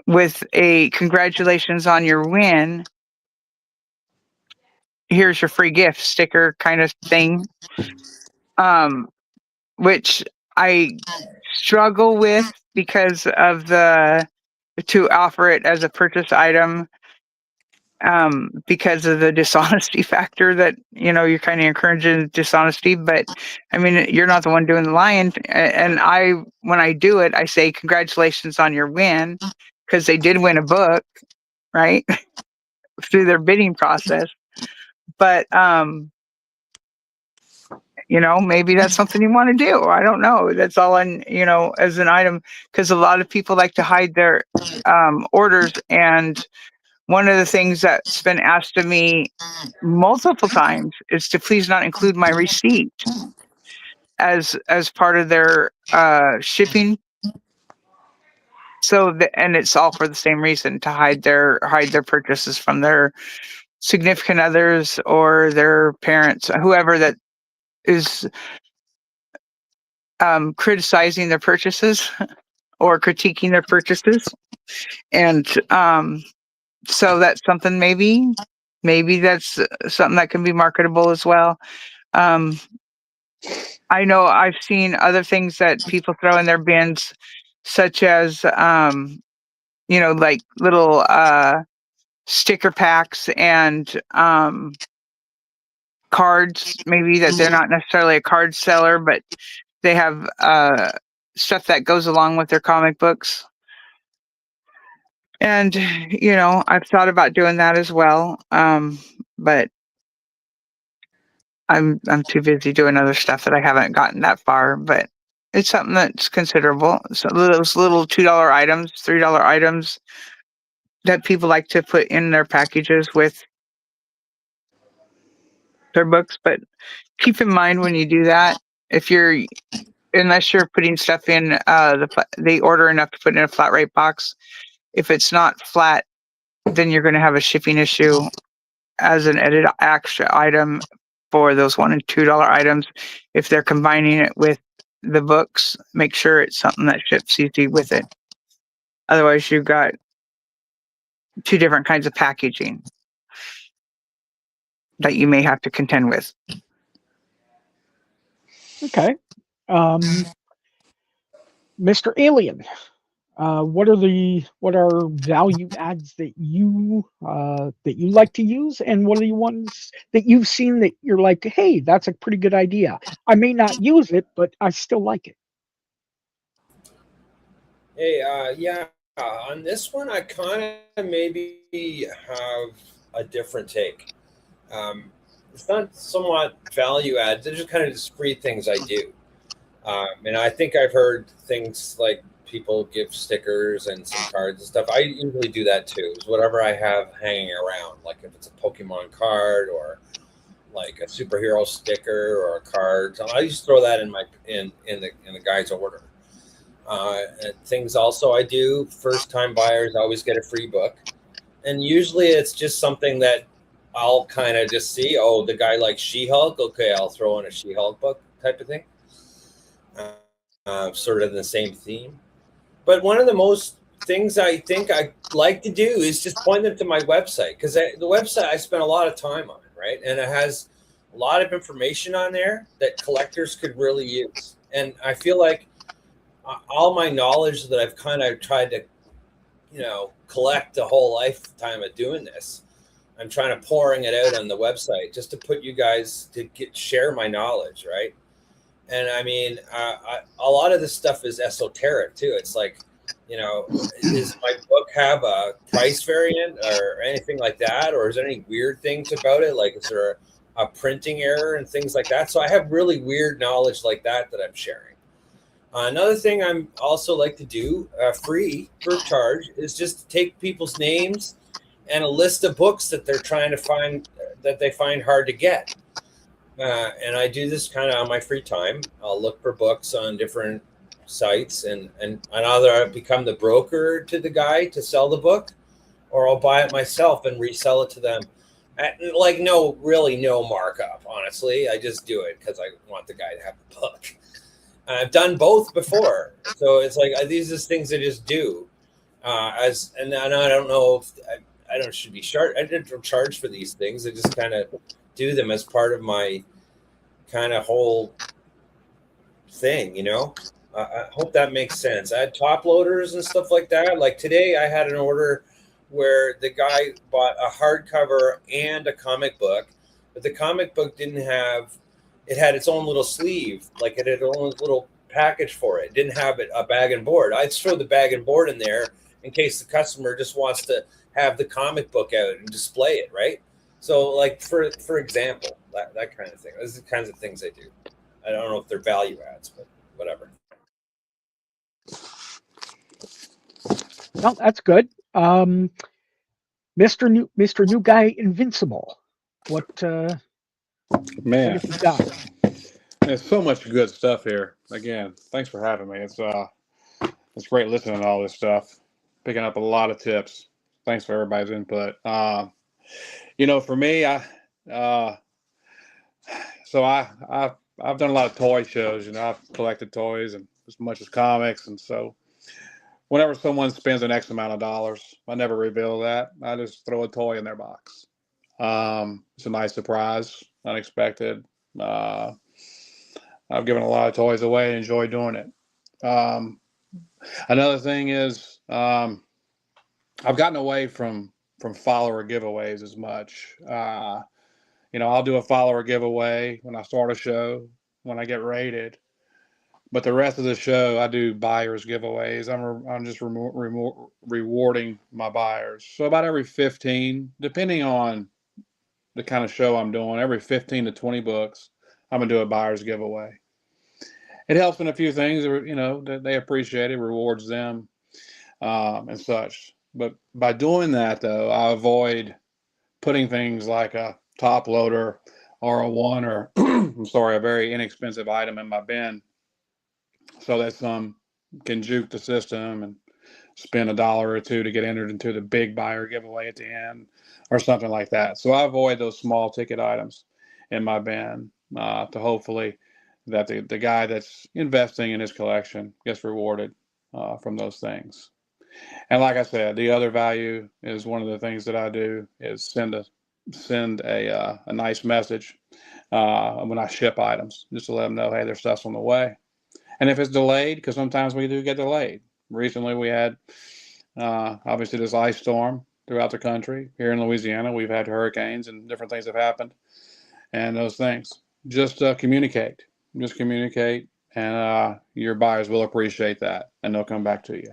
with a "congratulations on your win, here's your free gift" sticker kind of thing. Which I struggle with, because of to offer it as a purchase item, because of the dishonesty factor, that you're kind of encouraging dishonesty. But I mean, you're not the one doing the lying, and when I do it, I say "congratulations on your win," because they did win a book, right? Through their bidding process. But maybe that's something you want to do. I don't know. That's all as an item, because a lot of people like to hide their orders. And one of the things that's been asked of me multiple times is to please not include my receipt as part of their shipping. So and it's all for the same reason, to hide their purchases from their significant others or their parents, whoever that is criticizing their purchases or critiquing their purchases. And so that's something, maybe that's something that can be marketable as well. I know I've seen other things that people throw in their bins, such as like little sticker packs and cards, maybe that they're not necessarily a card seller, but they have stuff that goes along with their comic books. And I've thought about doing that as well, but I'm too busy doing other stuff that I haven't gotten that far. But it's something that's considerable. So those little $2 items, $3 items that people like to put in their packages with their books. But keep in mind, when you do that, unless you're putting stuff in they order enough to put in a flat rate box. If it's not flat, then you're going to have a shipping issue as an edit extra item for those $1 and $2 items. If they're combining it with the books, make sure it's something that ships easy with it. Otherwise, you've got two different kinds of packaging that you may have to contend with. Okay. Mr. Alien, what are value adds that you like to use, and what are the ones that you've seen that you're like, hey, that's a pretty good idea. I may not use it, but I still like it. Hey, yeah, on this one, I kind of maybe have a different take. It's not somewhat value add. They're just kind of discrete things I do. And I think I've heard things like people give stickers and some cards and stuff. I usually do that too. It's whatever I have hanging around, like if it's a Pokemon card or like a superhero sticker or a card. So I just throw that in the guy's order. And things also I do. First time buyers always get a free book, and usually it's just something that I'll kind of just see. Oh, the guy likes She-Hulk. Okay, I'll throw in a She-Hulk book type of thing. Sort of the same theme. But one of the most things I think I like to do is just point them to my website, because the website I spend a lot of time on, right? And it has a lot of information on there that collectors could really use. And I feel like all my knowledge that I've kind of tried to, collect the whole lifetime of doing this, I'm trying to pouring it out on the website just to put you guys to share my knowledge, right? And I mean, a lot of this stuff is esoteric too. It's like, does my book have a price variant or anything like that? Or is there any weird things about it? Like, is there a printing error and things like that? So I have really weird knowledge like that I'm sharing. Another thing I'm also like to do, free for charge, is just take people's names and a list of books that they're trying to find, that they find hard to get. And I do this kind of on my free time. I'll look for books on different sites, and either I become the broker to the guy to sell the book, or I'll buy it myself and resell it to them at like no markup. Honestly, I just do it because I want the guy to have the book. I've done both before, so it's like these are things I just do. And I don't know if I don't should be charged. I didn't charge for these things. I just kind of do them as part of my kind of whole thing, I hope that makes sense. I had top loaders and stuff like that. Like today I had an order where the guy bought a hardcover and a comic book, but the comic book it had its own little sleeve, like it had its own little package for it. It didn't have a bag and board. I'd throw the bag and board in there in case the customer just wants to have the comic book out and display it, right? So like for example, that kind of thing. Those are the kinds of things I do. I don't know if they're value adds, but whatever. Well, that's good. Mr. New Guy Invincible. What Man, have you got? there's so much good stuff here. Again, thanks for having me. It's great listening to all this stuff, picking up a lot of tips. Thanks for everybody's input. For me, uh, I've done a lot of toy shows. I've collected toys and as much as comics, and so whenever someone spends an X amount of dollars, I never reveal that. I just throw a toy in their box. It's a nice surprise, unexpected. Uh, I've given a lot of toys away and enjoy doing it. Another thing is I've gotten away from follower giveaways as much. I'll do a follower giveaway when I start a show, when I get rated. But the rest of the show, I do buyers giveaways. I'm just rewarding my buyers. So about every 15, depending on the kind of show I'm doing, every 15 to 20 books, I'm gonna do a buyer's giveaway. It helps in a few things, that they appreciate it, rewards them, and such. But by doing that, though, I avoid putting things like a top loader or a very inexpensive item in my bin, so that some can juke the system and spend $1 or $2 to get entered into the big buyer giveaway at the end or something like that. So I avoid those small ticket items in my bin to hopefully that the guy that's investing in his collection gets rewarded from those things. And like I said, the other value is one of the things that I do is send a nice message when I ship items, just to let them know, hey, their stuff's on the way. And if it's delayed, because sometimes we do get delayed. Recently, we had obviously this ice storm throughout the country. Here in Louisiana, we've had hurricanes and different things have happened. And those things, just communicate. Just communicate, and your buyers will appreciate that, and they'll come back to you.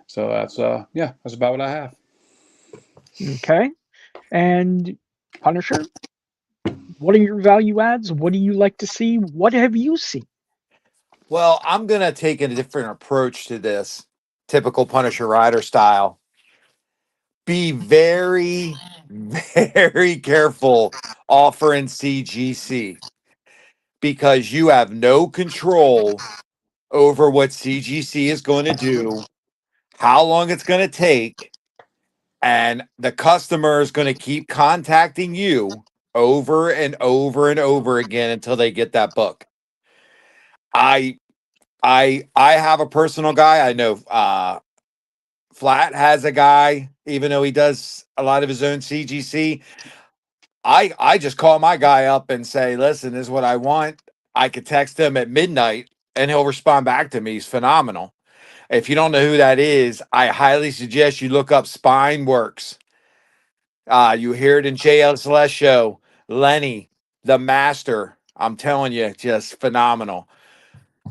So that's about what I have. Okay. And Punisher, what are your value adds? What do you like to see? What have you seen? Well, I'm going to take a different approach to this, typical Punisher Rider style. Be very, very careful offering CGC because you have no control over what CGC is going to do, how long it's going to take, and the customer is going to keep contacting you over and over and over again until they get that book. I have a personal guy. I know Flat has a guy, even though he does a lot of his own CGC. I just call my guy up and say, listen, this is what I want. I could text him at midnight and he'll respond back to me. He's phenomenal. If you don't know who that is, I highly suggest you look up Spine Works. You hear it in JLS show. Lenny, the master. I'm telling you, just phenomenal.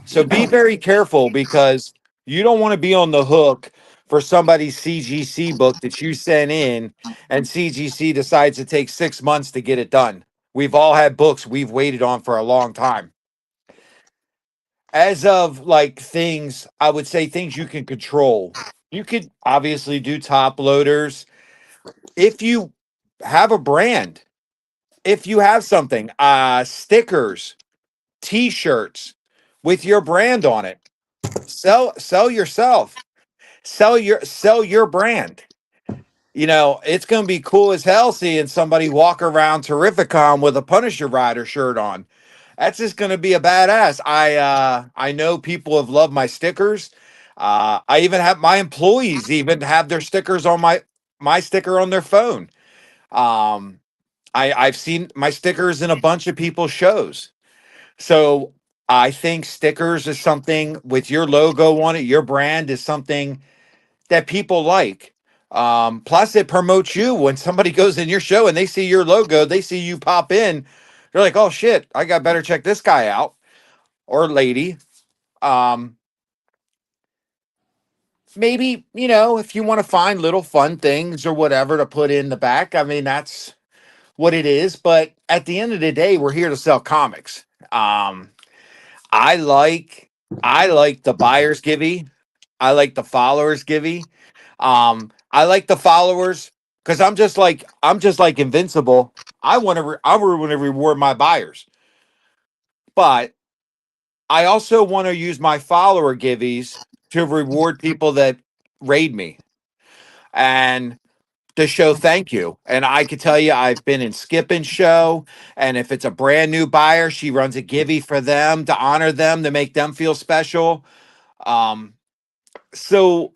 So be very careful because you don't want to be on the hook for somebody's CGC book that you sent in and CGC decides to take 6 months to get it done. We've all had books we've waited on for a long time. As of like things, I would say things you can control. You could obviously do top loaders. If you have a brand, if you have something, stickers, t-shirts with your brand on it, sell yourself, sell your brand. It's going to be cool as hell seeing somebody walk around Terrificon with a Punisher Rider shirt on. That's just going to be a badass. I know people have loved my stickers. I even have my employees even have their stickers on my sticker on their phone. I've seen my stickers in a bunch of people's shows. So I think stickers is something with your logo on it, your brand is something that people like. Plus, it promotes you when somebody goes in your show and they see your logo, they see you pop in. They're like, oh shit, I got better check this guy out or lady. Maybe, if you want to find little fun things or whatever to put in the back, I mean, that's what it is. But at the end of the day, we're here to sell comics. I like the buyers givey. I like the followers givey. I like the followers because I'm just like Invincible. I want to reward my buyers, but I also want to use my follower giveies to reward people that raid me and to show thank you. And I can tell you, I've been in Skippin's show, and if it's a brand new buyer, she runs a givey for them to honor them, to make them feel special. Um, so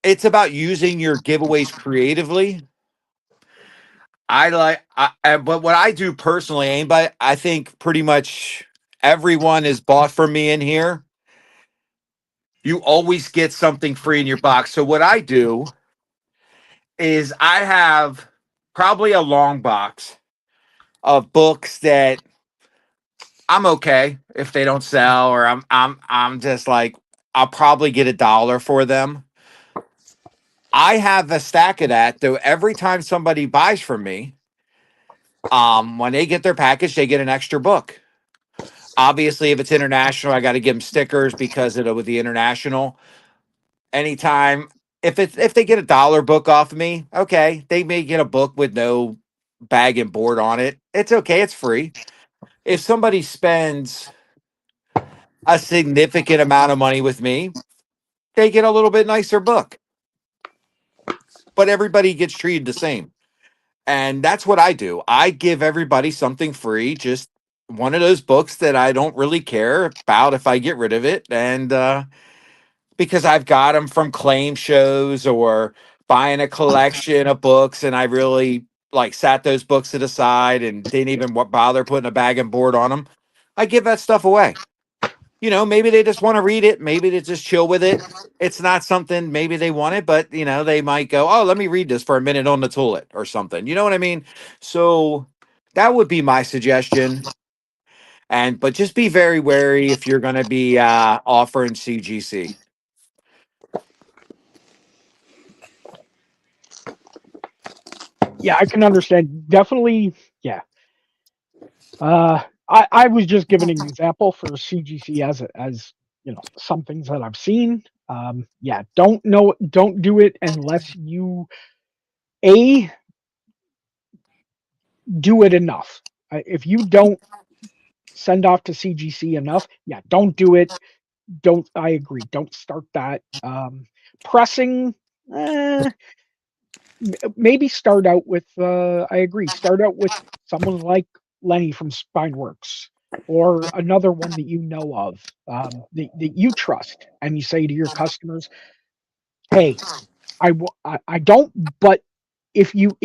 it's about using your giveaways creatively. But what I do personally, anybody, I think pretty much everyone is bought from me in here. You always get something free in your box. So what I do is I have probably a long box of books that I'm okay if they don't sell, or I'm just like, I'll probably get $1 for them. I have a stack of that, though. Every time somebody buys from me, when they get their package, they get an extra book. Obviously, if it's international, I got to give them stickers because of with the international. Anytime, if they get $1 book off of me, okay, they may get a book with no bag and board on it. It's okay, it's free. If somebody spends a significant amount of money with me, they get a little bit nicer book. But everybody gets treated the same. And that's what I do. I give everybody something free, just one of those books that I don't really care about if I get rid of it. And because I've got them from claim shows or buying a collection of books, and I really like sat those books to the side and didn't even bother putting a bag and board on them. I give that stuff away. You know, maybe they just want to read it. Maybe they just chill with it. It's not something maybe they want it, but you know, they might go, oh, let me read this for a minute on the toilet or something. You know what I mean? So that would be my suggestion. And but just be very wary if you're going to be offering CGC. Yeah, I can understand. Definitely, yeah. I was just giving an example for CGC as you know, some things that I've seen. Yeah, don't do it unless you a do it enough. If you don't send off to CGC enough, yeah, don't do it. Don't I agree? Don't start that. Pressing, eh, maybe start out with. I agree. Start out with someone like Lenny from Spineworks, or another one that you know of, that you trust, and you say to your customers, "Hey, I don't, but if you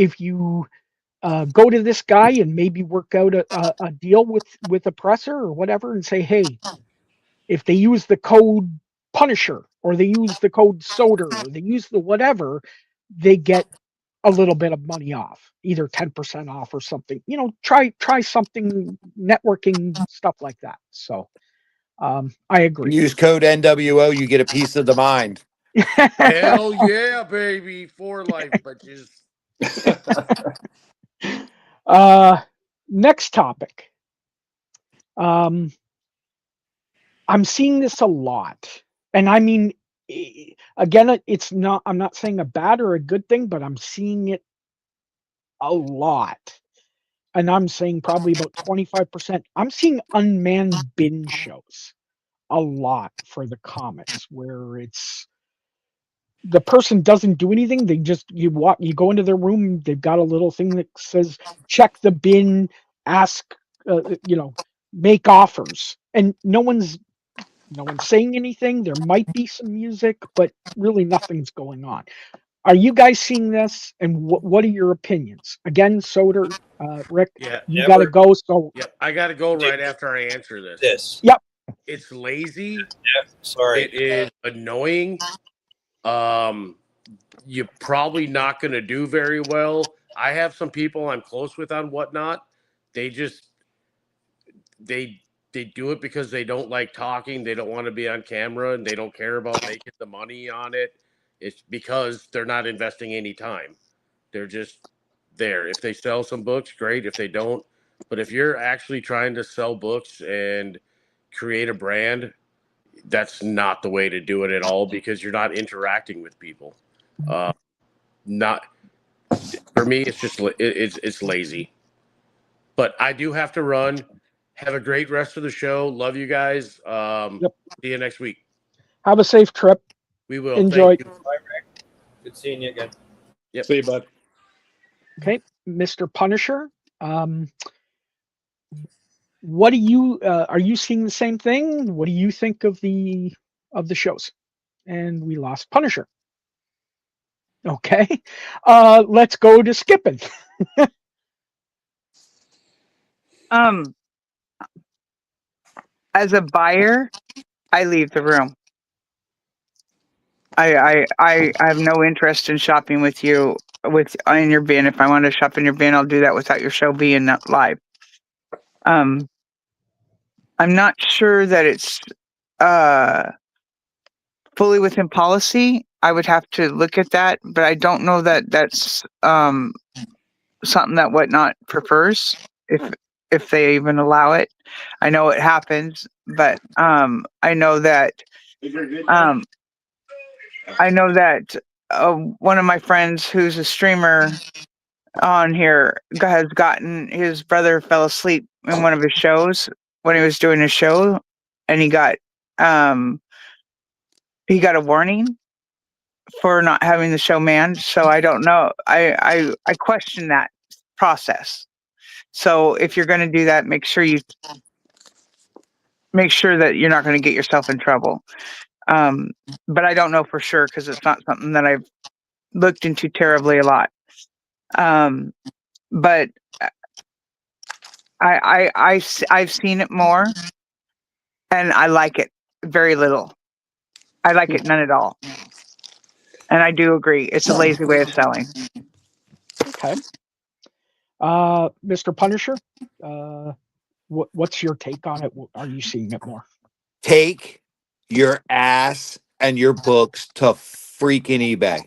go to this guy and maybe work out a deal with a presser or whatever, and say, hey, if they use the code Punisher, or they use the code Soder, or they use the whatever, they get a little bit of money off, either 10% off or something. You know, try something, networking stuff like that. So I agree. Use code NWO, you get a piece of the mind. Hell yeah, baby. For life, bitches. Next topic. I'm seeing this a lot. And I mean, again, it's not, I'm not saying a bad or a good thing, but I'm seeing it a lot. And I'm saying probably about 25%. I'm seeing unmanned bin shows a lot for the comics, where it's the person doesn't do anything. They just, you go into their room, they've got a little thing that says check the bin, ask, you know, make offers, and no one's saying anything. There might be some music, but really nothing's going on. Are you guys seeing this? And what are your opinions? Again, Soder, Rick, Yeah, you got to never. go. So, yep. I got to go right after I answer this. yep. It's lazy. Sorry. It is annoying. You're probably not going to do very well. I have some people I'm close with on Whatnot. They just they they do it because they don't like talking. They don't want to be on camera, and they don't care about making the money on it. It's because they're not investing any time. They're just there. If they sell some books, great. If they don't, but if you're actually trying to sell books and create a brand, that's not the way to do it at all, because you're not interacting with people. Not for me. It's just it's lazy. But I do have to run. Have a great rest of the show. Love you guys. Yep. See you next week. Have a safe trip. We will. Enjoy. Thank you. Bye, Rick. Good seeing you again. Yep. See you, bud. Okay, Mr. Punisher. What do you are you seeing the same thing? What do you think of the shows? And we lost Punisher. Okay, let's go to Skipping. As a buyer, I leave the room. I have no interest in shopping with you in your bin. If I want to shop in your bin, I'll do that without your show being live. I'm not sure that it's fully within policy. I would have to look at that, but I don't know that that's something that Whatnot prefers, if they even allow it. I know it happens, but I know that one of my friends who's a streamer on here has gotten, his brother fell asleep in one of his shows when he was doing a show, and he got a warning for not having the show manned. So I don't know. I question that process. So if you're going to do that, make sure that you're not going to get yourself in trouble. But I don't know for sure, because it's not something that I've looked into terribly a lot. But I've seen it more, and I like it very little. I like it none at all. And I do agree, it's a lazy way of selling. Okay, Mr. Punisher, what's your take on it? Are you seeing it more? Take your ass and your books to freaking eBay.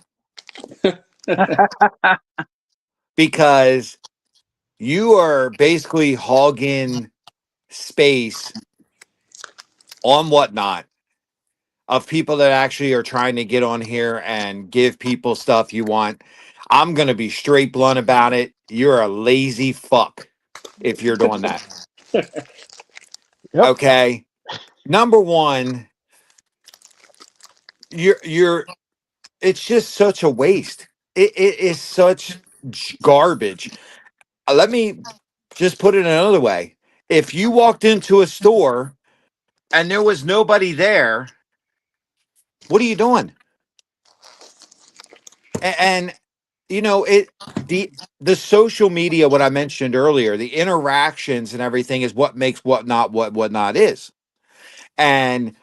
Because you are basically hogging space on Whatnot of people that actually are trying to get on here and give people stuff you want. I'm going to be straight blunt about it. You're a lazy fuck if you're doing that. Yep. Okay. Number one, it's just such a waste. It is such garbage. Let me just put it another way. If you walked into a store and there was nobody there, what are you doing? And the social media, what I mentioned earlier, the interactions and everything is what makes Whatnot is. And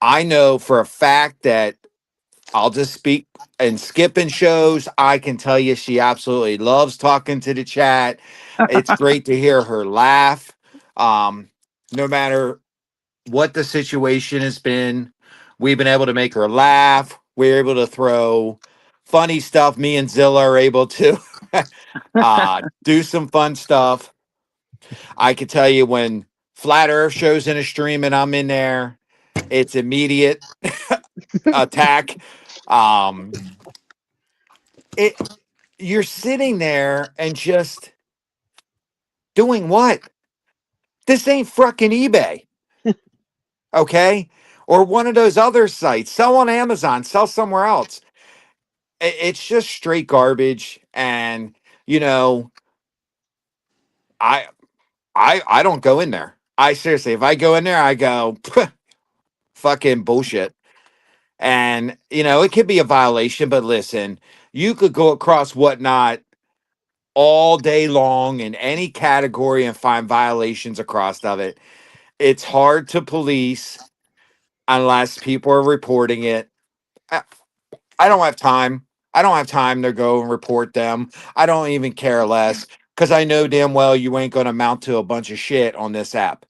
I know for a fact that I'll just speak and Skipping shows. I can tell you she absolutely loves talking to the chat. It's great to hear her laugh. No matter what the situation has been, we've been able to make her laugh. We're able to throw funny stuff. Me and Zilla are able to do some fun stuff. I can tell you when Flat Earth shows in a stream and I'm in there, it's immediate attack. You're sitting there and just doing what? This ain't fucking eBay. Okay? Or one of those other sites. Sell on Amazon, sell somewhere else. It's just straight garbage. And I don't go in there. I seriously, if I go in there, I go fucking bullshit. And it could be a violation, but listen, you could go across Whatnot all day long in any category and find violations across of it. It's hard to police unless people are reporting it. I don't have time. I don't have time to go and report them. I don't even care less because I know damn well you ain't going to amount to a bunch of shit on this app.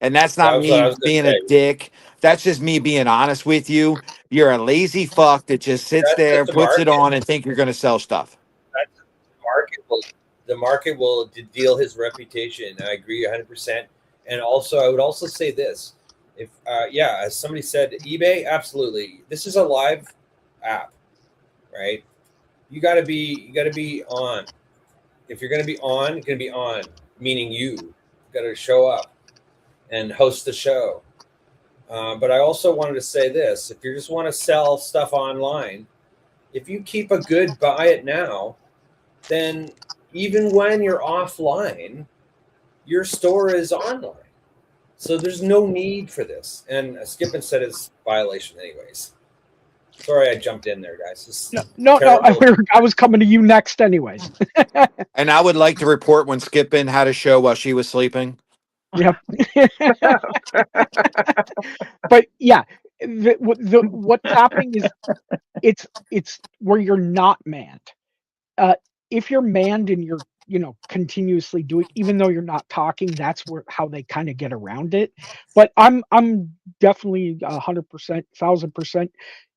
And that's That not was what I me was going being to a say. dick. That's just me being honest with you. You're a lazy fuck that just sits That's there, just the puts it market. on, and think you're going to sell stuff. That's the market will deal his reputation. I agree 100%. And also, I would also say this: if as somebody said, eBay, absolutely. This is a live app, right? You got to be on. If you're going to be on, you're going to be on, meaning you got to show up and host the show. But I also wanted to say this: if you just want to sell stuff online, if you keep a good buy it now, then even when you're offline, your store is online. So there's no need for this. And Skippin said it's violation anyways. Sorry I jumped in there, guys. It's No, terrible. I was coming to you next, anyways. And I would like to report when Skippin had a show while she was sleeping. Yep. But yeah, what's happening is it's where you're not manned. If you're manned and you're continuously doing, even though you're not talking, that's where how they kind of get around it. But I'm definitely 100%, 1000%.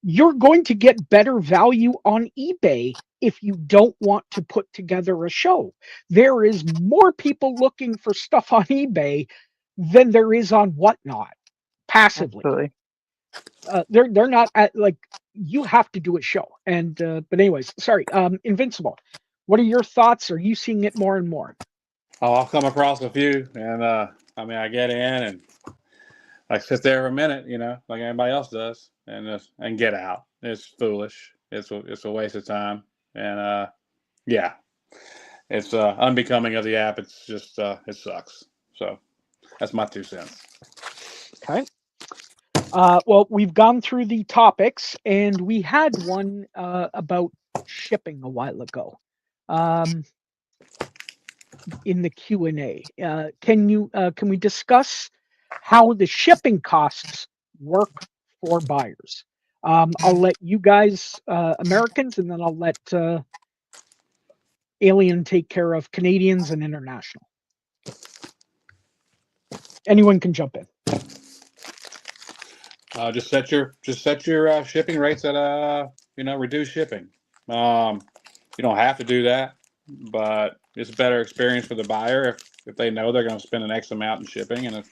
You're going to get better value on eBay if you don't want to put together a show. There is more people looking for stuff on eBay than there is on Whatnot passively. Absolutely. They're not like, you have to do a show. And but anyways, sorry. Invincible, what are your thoughts? Are you seeing it more and more? Oh, I'll come across a few, and I mean, I get in and I sit there for a minute, like anybody else does, and get out. It's foolish. It's a waste of time, and yeah, it's unbecoming of the app. It's just it sucks. So that's my 2 cents. Okay. Well, we've gone through the topics, and we had one about shipping a while ago. In the Q&A, can we discuss how the shipping costs work for buyers? I'll let you guys, Americans, and then I'll let Alien take care of Canadians and international. Anyone can jump in. Just set your shipping rates at reduced shipping. You don't have to do that, but it's a better experience for the buyer if they know they're going to spend an X amount in shipping, and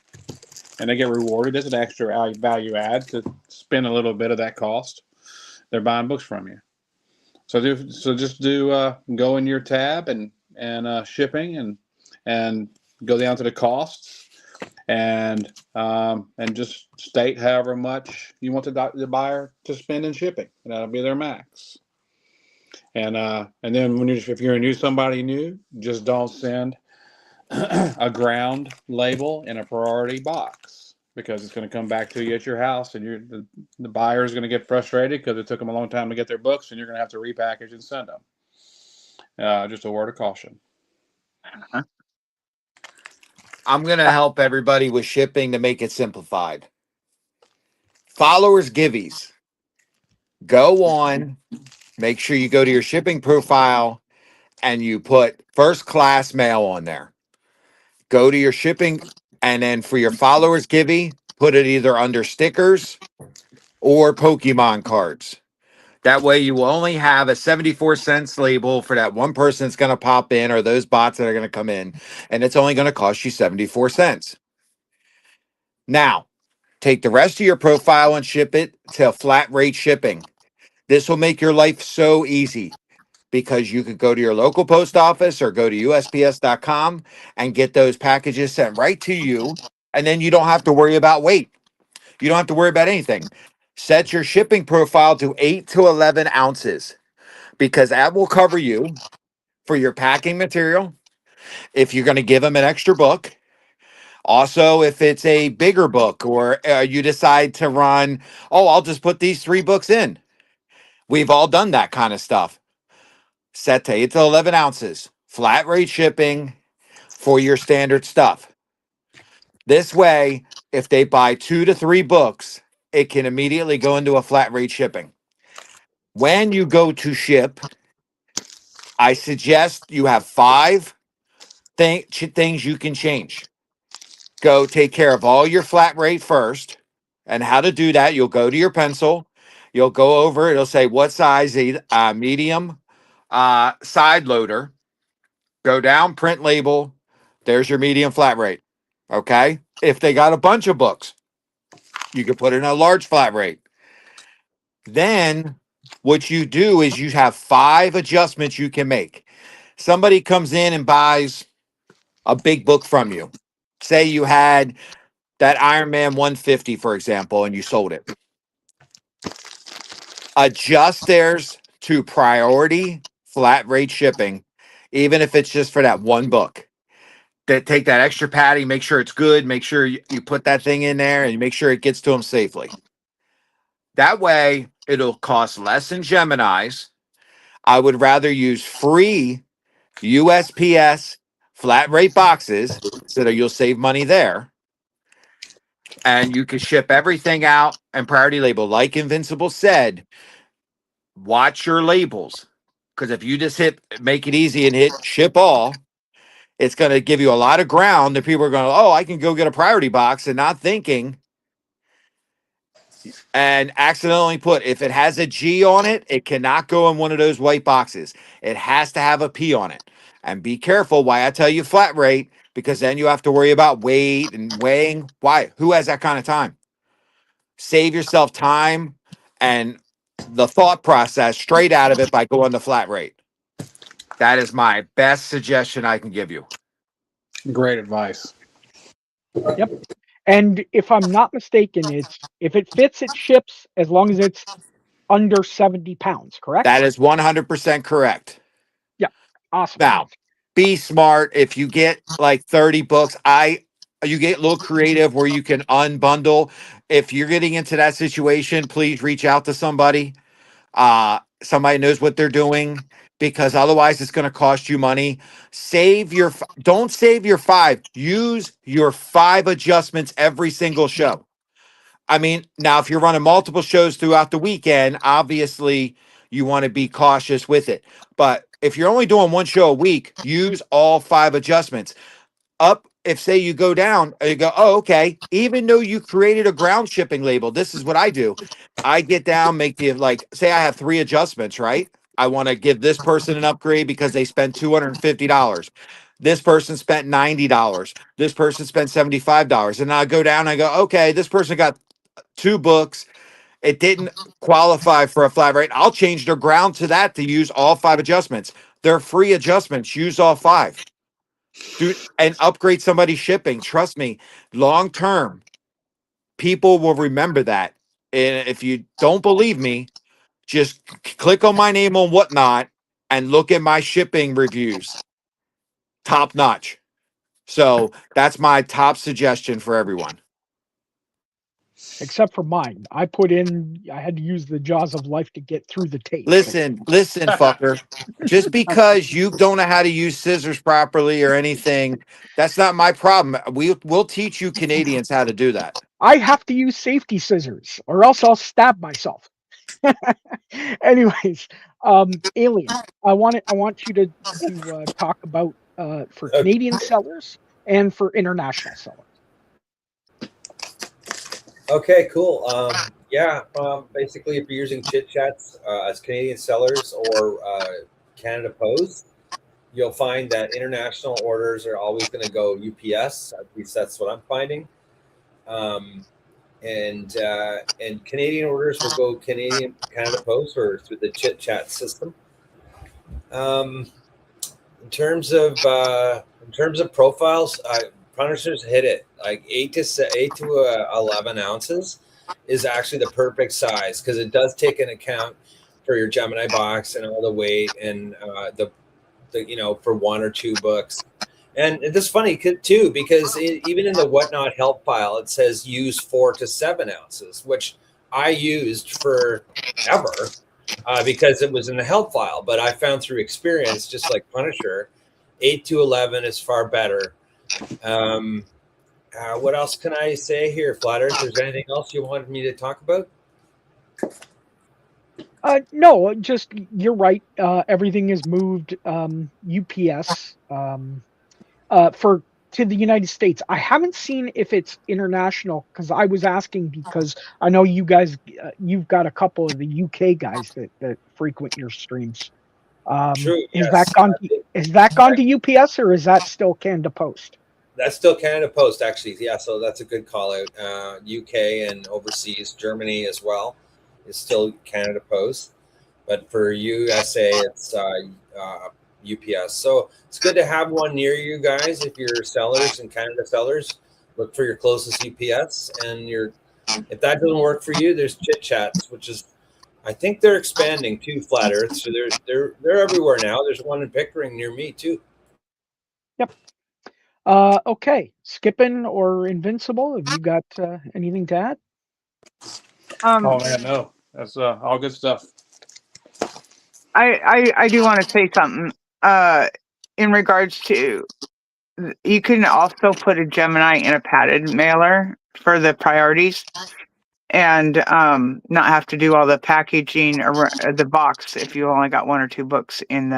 they get rewarded as an extra value add to spend a little bit of that cost. They're buying books from you. So just go in your tab and shipping and go down to the costs and just state however much you want the buyer to spend in shipping, and that'll be their max. And then if you're somebody new, just don't send a ground label in a priority box, because it's going to come back to you at your house, and the buyer is going to get frustrated because it took them a long time to get their books, and you're going to have to repackage and send them. Just a word of caution. I'm going to help everybody with shipping to make it simplified. Followers giveys. Go on, make sure you go to your shipping profile and you put first class mail on there. Go to your shipping, and then for your followers givey, put it either under stickers or Pokemon cards. That way you will only have a 74 cents label for that one person that's going to pop in, or those bots that are going to come in, and it's only going to cost you 74 cents. Now, take the rest of your profile and ship it to flat rate shipping. This will make your life so easy, because you could go to your local post office or go to USPS.com and get those packages sent right to you. And then you don't have to worry about weight. You don't have to worry about anything. Set your shipping profile to 8 to 11 ounces, because that will cover you for your packing material. If you're going to give them an extra book, also, if it's a bigger book, or you decide to run, I'll just put these 3 books in. We've all done that kind of stuff. Set to 8 to 11 ounces, flat rate shipping for your standard stuff. This way, if they buy 2 to 3 books, it can immediately go into a flat rate shipping. When you go to ship, I suggest you have 5 things you can change. Go take care of all your flat rate first. And how to do that, you'll go to your pencil. You'll go over, it'll say what size, medium, side loader. Go down, print label. There's your medium flat rate. Okay. If they got a bunch of books, you could put in a large flat rate. Then what you do is you have 5 adjustments you can make. Somebody comes in and buys a big book from you. Say you had that Iron Man 150, for example, and you sold it. Adjust theirs to priority flat rate shipping, even if it's just for that one book. That take that extra padding, make sure it's good, make sure you put that thing in there and make sure it gets to them safely. That way, it'll cost less than Gemini's. I would rather use free USPS flat rate boxes so that you'll save money there. And you can ship everything out and priority label. Like Invincible said, watch your labels. Because if you just make it easy and hit ship all, it's going to give you a lot of ground that people are going, oh, I can go get a priority box, and not thinking and accidentally put, if it has a G on it, it cannot go in one of those white boxes. It has to have a P on it. And be careful why I tell you flat rate, because then you have to worry about weight and weighing. Why? Who has that kind of time? Save yourself time and the thought process straight out of it by going the flat rate. That is my best suggestion I can give you. Great advice. Yep. And if I'm not mistaken, it's if it fits, it ships as long as it's under 70 pounds, correct? That is 100% correct. Yeah. Awesome. Now, be smart. If you get like 30 books, you get a little creative where you can unbundle. If you're getting into that situation, please reach out to somebody. Somebody knows what they're doing, because otherwise it's going to cost you money. Don't save your 5. Use your 5 adjustments every single show. I mean, now if you're running multiple shows throughout the weekend, obviously you want to be cautious with it. But if you're only doing one show a week, use all 5 adjustments. If say you go down, you go, oh, okay. Even though you created a ground shipping label, this is what I do. I get down, say I have 3 adjustments, right? I want to give this person an upgrade because they spent $250. This person spent $90. This person spent $75. And I go down, I go, okay, this person got 2 books. It didn't qualify for a flat rate. I'll change their ground to that to use all 5 adjustments. They're free adjustments. Use all 5. Dude, and upgrade somebody's shipping. Trust me, long term, people will remember that. And if you don't believe me, just click on my name on Whatnot and look at my shipping reviews. Top notch. So that's my top suggestion for everyone. Except for mine. I had to use the jaws of life to get through the tape. Listen, fucker. Just because you don't know how to use scissors properly or anything, that's not my problem. We'll teach you Canadians how to do that. I have to use safety scissors or else I'll stab myself. Anyways, Alien, I want you to talk about for Canadian sellers and for international sellers. Okay, cool. Basically, if you're using Chit Chats as Canadian sellers or Canada Post, you'll find that international orders are always going to go UPS. At least that's what I'm finding. And Canadian orders will go Canada Post or through the Chit Chat system. In terms of profiles, Punishers hit it. Like 8 to 11 ounces is actually the perfect size because it does take into account for your Gemini box and all the weight and the for 1 or 2 books. And this is funny too because even in the Whatnot help file it says use 4 to 7 ounces, which I used forever because it was in the help file. But I found through experience, just like Punisher, 8 to 11 is far better. What else can I say here, Flat Earth? Is there anything else you wanted me to talk about? No, just you're right. Everything is moved UPS to the United States. I haven't seen if it's international because I was asking because I know you guys, you've got a couple of the UK guys that frequent your streams. True. Is that gone to UPS or is that still Canada Post? That's still Canada Post, actually. Yeah, so that's a good call out. UK and overseas, Germany as well, is still Canada Post. But for USA, it's UPS. So it's good to have one near you guys. If you're sellers and Canada sellers, look for your closest UPS. And if that doesn't work for you, there's Chit Chats, which is, I think they're expanding too, Flat Earth. So they're everywhere now. There's one in Pickering near me too. Yep. Okay. Skipping or Invincible, have you got anything to add? Oh man, no, that's all good stuff. I do want to say something in regards to, you can also put a Gemini in a padded mailer for the priorities, and not have to do all the packaging or the box if you only got 1 or 2 books in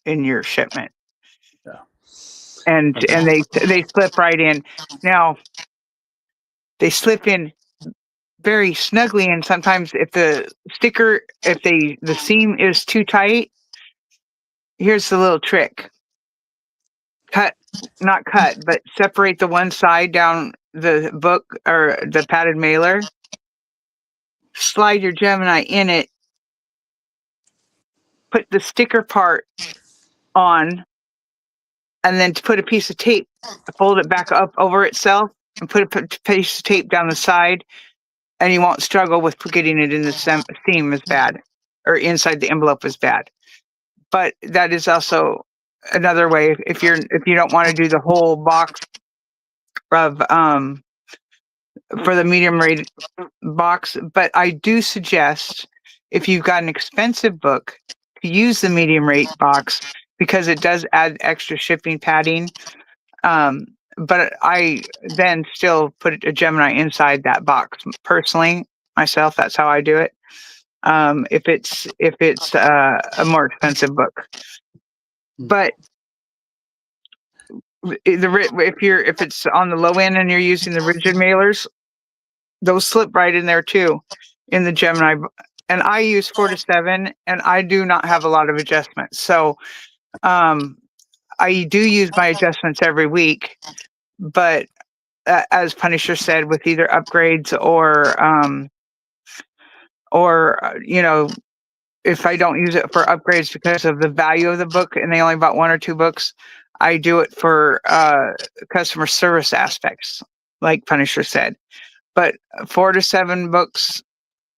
your shipment. Yeah. And they slip right in. Now they slip in very snugly, and sometimes if the seam is too tight, here's the little trick. Not cut, but separate the one side down the book or the padded mailer. Slide your Gemini in it. Put the sticker part on, and then put a piece of tape, fold it back up over itself, and put a piece of tape down the side, and you won't struggle with getting it in the seam as bad, or inside the envelope as bad. But that is also another way if you don't want to do the whole box of for the medium rate box. But I do suggest, if you've got an expensive book, to use the medium rate box, because it does add extra shipping padding. But I then still put a Gemini inside that box. Personally, myself, that's how I do it. If it's a more expensive book, but if it's on the low end and you're using the rigid mailers, those slip right in there too, in the Gemini. And I use 4 to 7, and I do not have a lot of adjustments. So I do use my adjustments every week, but as Punisher said, with either upgrades or if I don't use it for upgrades because of the value of the book and they only bought 1 or 2 books, I do it for customer service aspects, like Punisher said. But 4 to 7 books,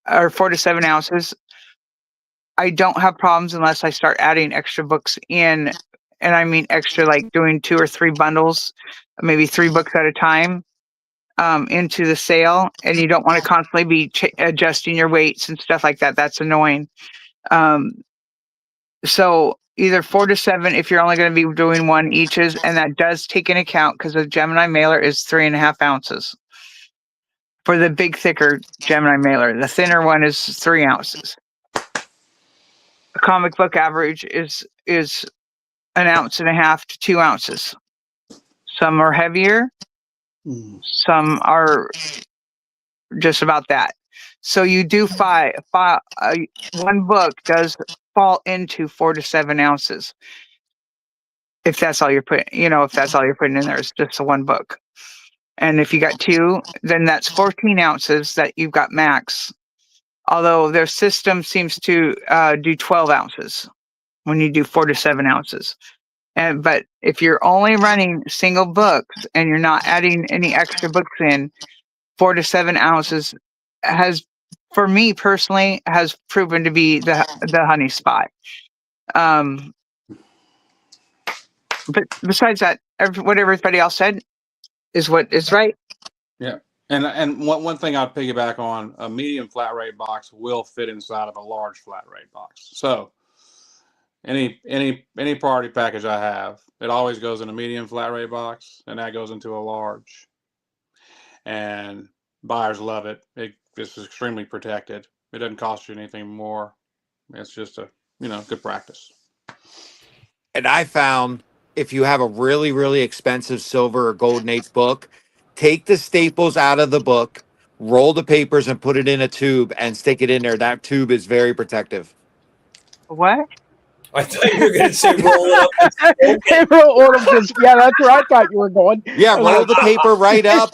or 4 to 7 ounces, I don't have problems unless I start adding extra books in. And I mean extra, like doing 2 or 3 bundles, maybe 3 books at a time, into the sale. And you don't want to constantly be adjusting your weights and stuff like that. That's annoying. So either 4 to 7 if you're only going to be doing 1 eaches, and that does take into account, because the Gemini mailer is 3.5 ounces for the big, thicker Gemini mailer. The thinner one is 3 ounces. A comic book average is 1.5 ounces to 2 ounces. Some are heavier, some are just about that. So you do 1 book does fall into 4 to 7 ounces. If that's all you're putting, if that's all you're putting in there, is just 1 book. And if you got 2, then that's 14 ounces that you've got max. Although their system seems to do 12 ounces when you do 4 to 7 ounces. But if you're only running single books and you're not adding any extra books in, 4 to 7 ounces has, for me personally, has proven to be the honey spot. But besides that, what everybody else said is what is right. Yeah. And one thing I'd piggyback on, a medium flat rate box will fit inside of a large flat rate box. So any priority package I have, it always goes in a medium flat rate box, and that goes into a large. And buyers love it. It's extremely protected. It doesn't cost you anything more. It's just a good practice. And I found, if you have a really, really expensive silver or golden age book, take the staples out of the book, roll the papers, and put it in a tube and stick it in there. That tube is very protective. What? I thought you were going to say roll it up. And smoke it. Yeah, that's where I thought you were going. Yeah, I was roll like, the paper right up.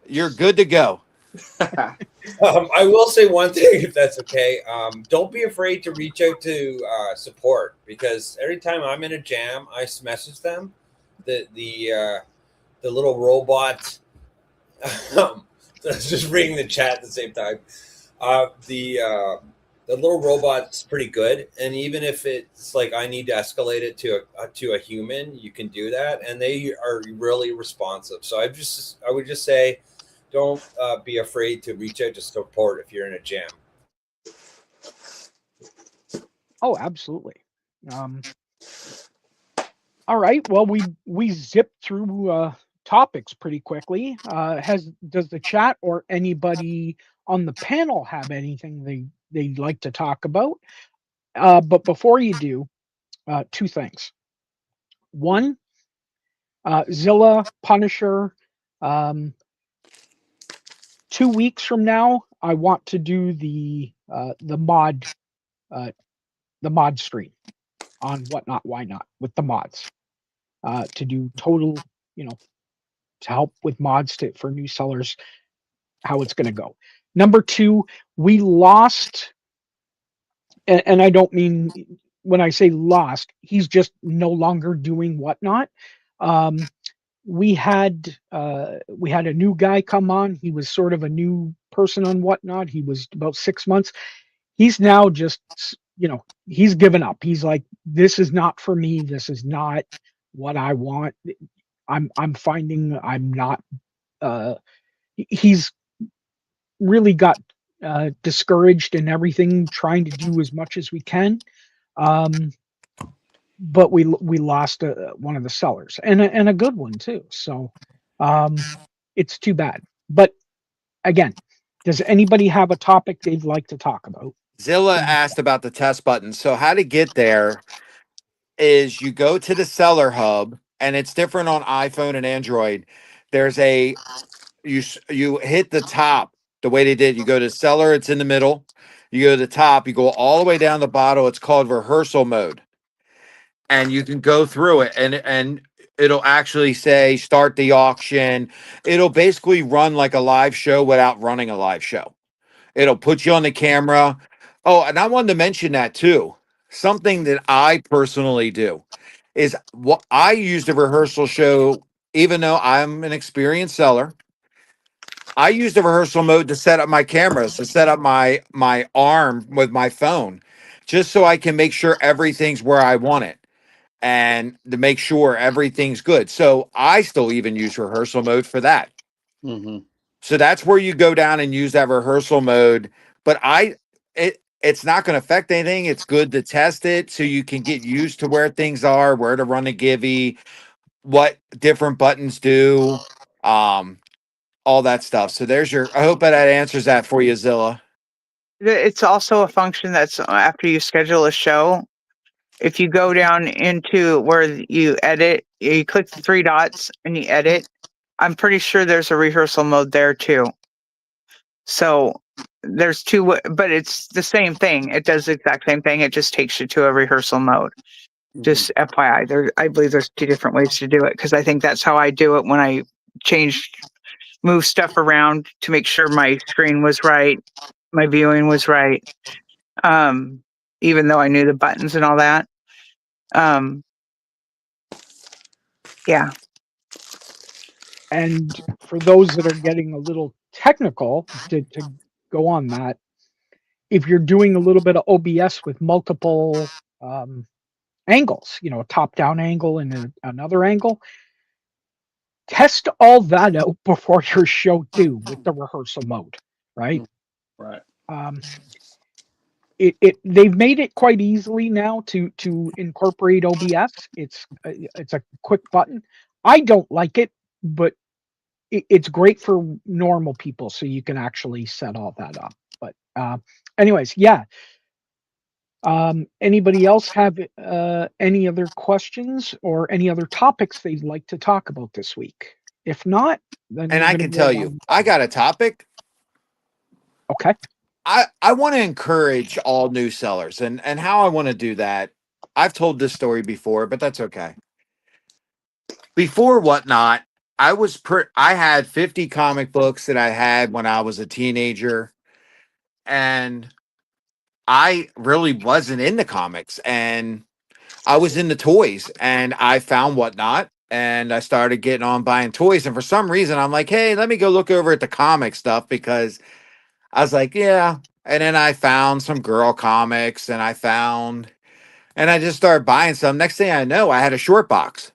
You're good to go. I will say one thing, if that's okay. Don't be afraid to reach out to support, because every time I'm in a jam, I message them. The little robot. Just reading the chat at the same time. The little robot's pretty good, and even if it's like I need to escalate it to a human, you can do that, and they are really responsive. So I would just say, don't be afraid to reach out to support if you're in a jam. oh, absolutely. All right. Well, we zipped through topics pretty quickly. Does the chat or anybody on the panel have anything they'd like to talk about? But before you do, two things. One, Zilla, Punisher. Um, 2 weeks from now, I want to do the mod stream on Whatnot Why Not with the mods, to do total, to help with mods for new sellers, how it's going to go. Number two, we lost, and I don't mean, when I say lost, he's just no longer doing Whatnot. We had a new guy come on. He was sort of a new person on Whatnot. He was about 6 months. He's now just, he's given up. He's like, this is not for me. This is not what I want. I'm finding I'm not. He's really got discouraged and everything, trying to do as much as we can. But we lost one of the sellers, and a good one too. So it's too bad. But again, does anybody have a topic they'd like to talk about? Zilla asked about the test button. So how to get there is you go to the seller hub, and it's different on iPhone and Android. There's you hit the top the way they did. You go to seller, it's in the middle. You go to the top, you go all the way down the bottom. It's called rehearsal mode, and you can go through it, and it'll actually say start the auction. It'll basically run like a live show without running a live show. It'll put you on the camera. Oh, and I wanted to mention that too. Something that I personally do is what I use the rehearsal show, even though I'm an experienced seller. I use the rehearsal mode to set up my cameras, to set up my arm with my phone, just so I can make sure everything's where I want it and to make sure everything's good. So I still even use rehearsal mode for that. Mm-hmm. So that's where you go down and use that rehearsal mode. But it's not going to affect anything. It's good to test it so you can get used to where things are, where to run a givey, what different buttons do, all that stuff. So I hope that answers that for you, Zilla. It's also a function that's after you schedule a show. If you go down into where you edit, you click the three dots and you edit. I'm pretty sure there's a rehearsal mode there too. So there's two, but it's the same thing. It does the exact same thing. It just takes you to a rehearsal mode. Just FYI, I believe there's two different ways to do it, because I think that's how I do it when I move stuff around to make sure my screen was right, my viewing was right. Even though I knew the buttons and all that. Yeah. And for those that are getting a little technical, to go on that, if you're doing a little bit of OBS with multiple angles, a top-down angle and another angle, test all that out before your show too with the rehearsal mode, right? Right. They've made it quite easily now to incorporate OBS. It's a quick button. I don't like it, but it's great for normal people, so you can actually set all that up. But anyways, yeah. Anybody else have any other questions or any other topics they'd like to talk about this week? If not, then And I can tell you, I got a topic. Okay. I want to encourage all new sellers, and how I want to do that I've told this story before, but that's okay. Before Whatnot, I had 50 comic books that I had when I was a teenager, and I really wasn't into comics, and I was into toys, and I found Whatnot, and I started getting on buying toys, and for some reason I'm like, hey, let me go look over at the comic stuff, because I was like, yeah. And then I found some girl comics, and I just started buying some. Next thing I know, I had a short box.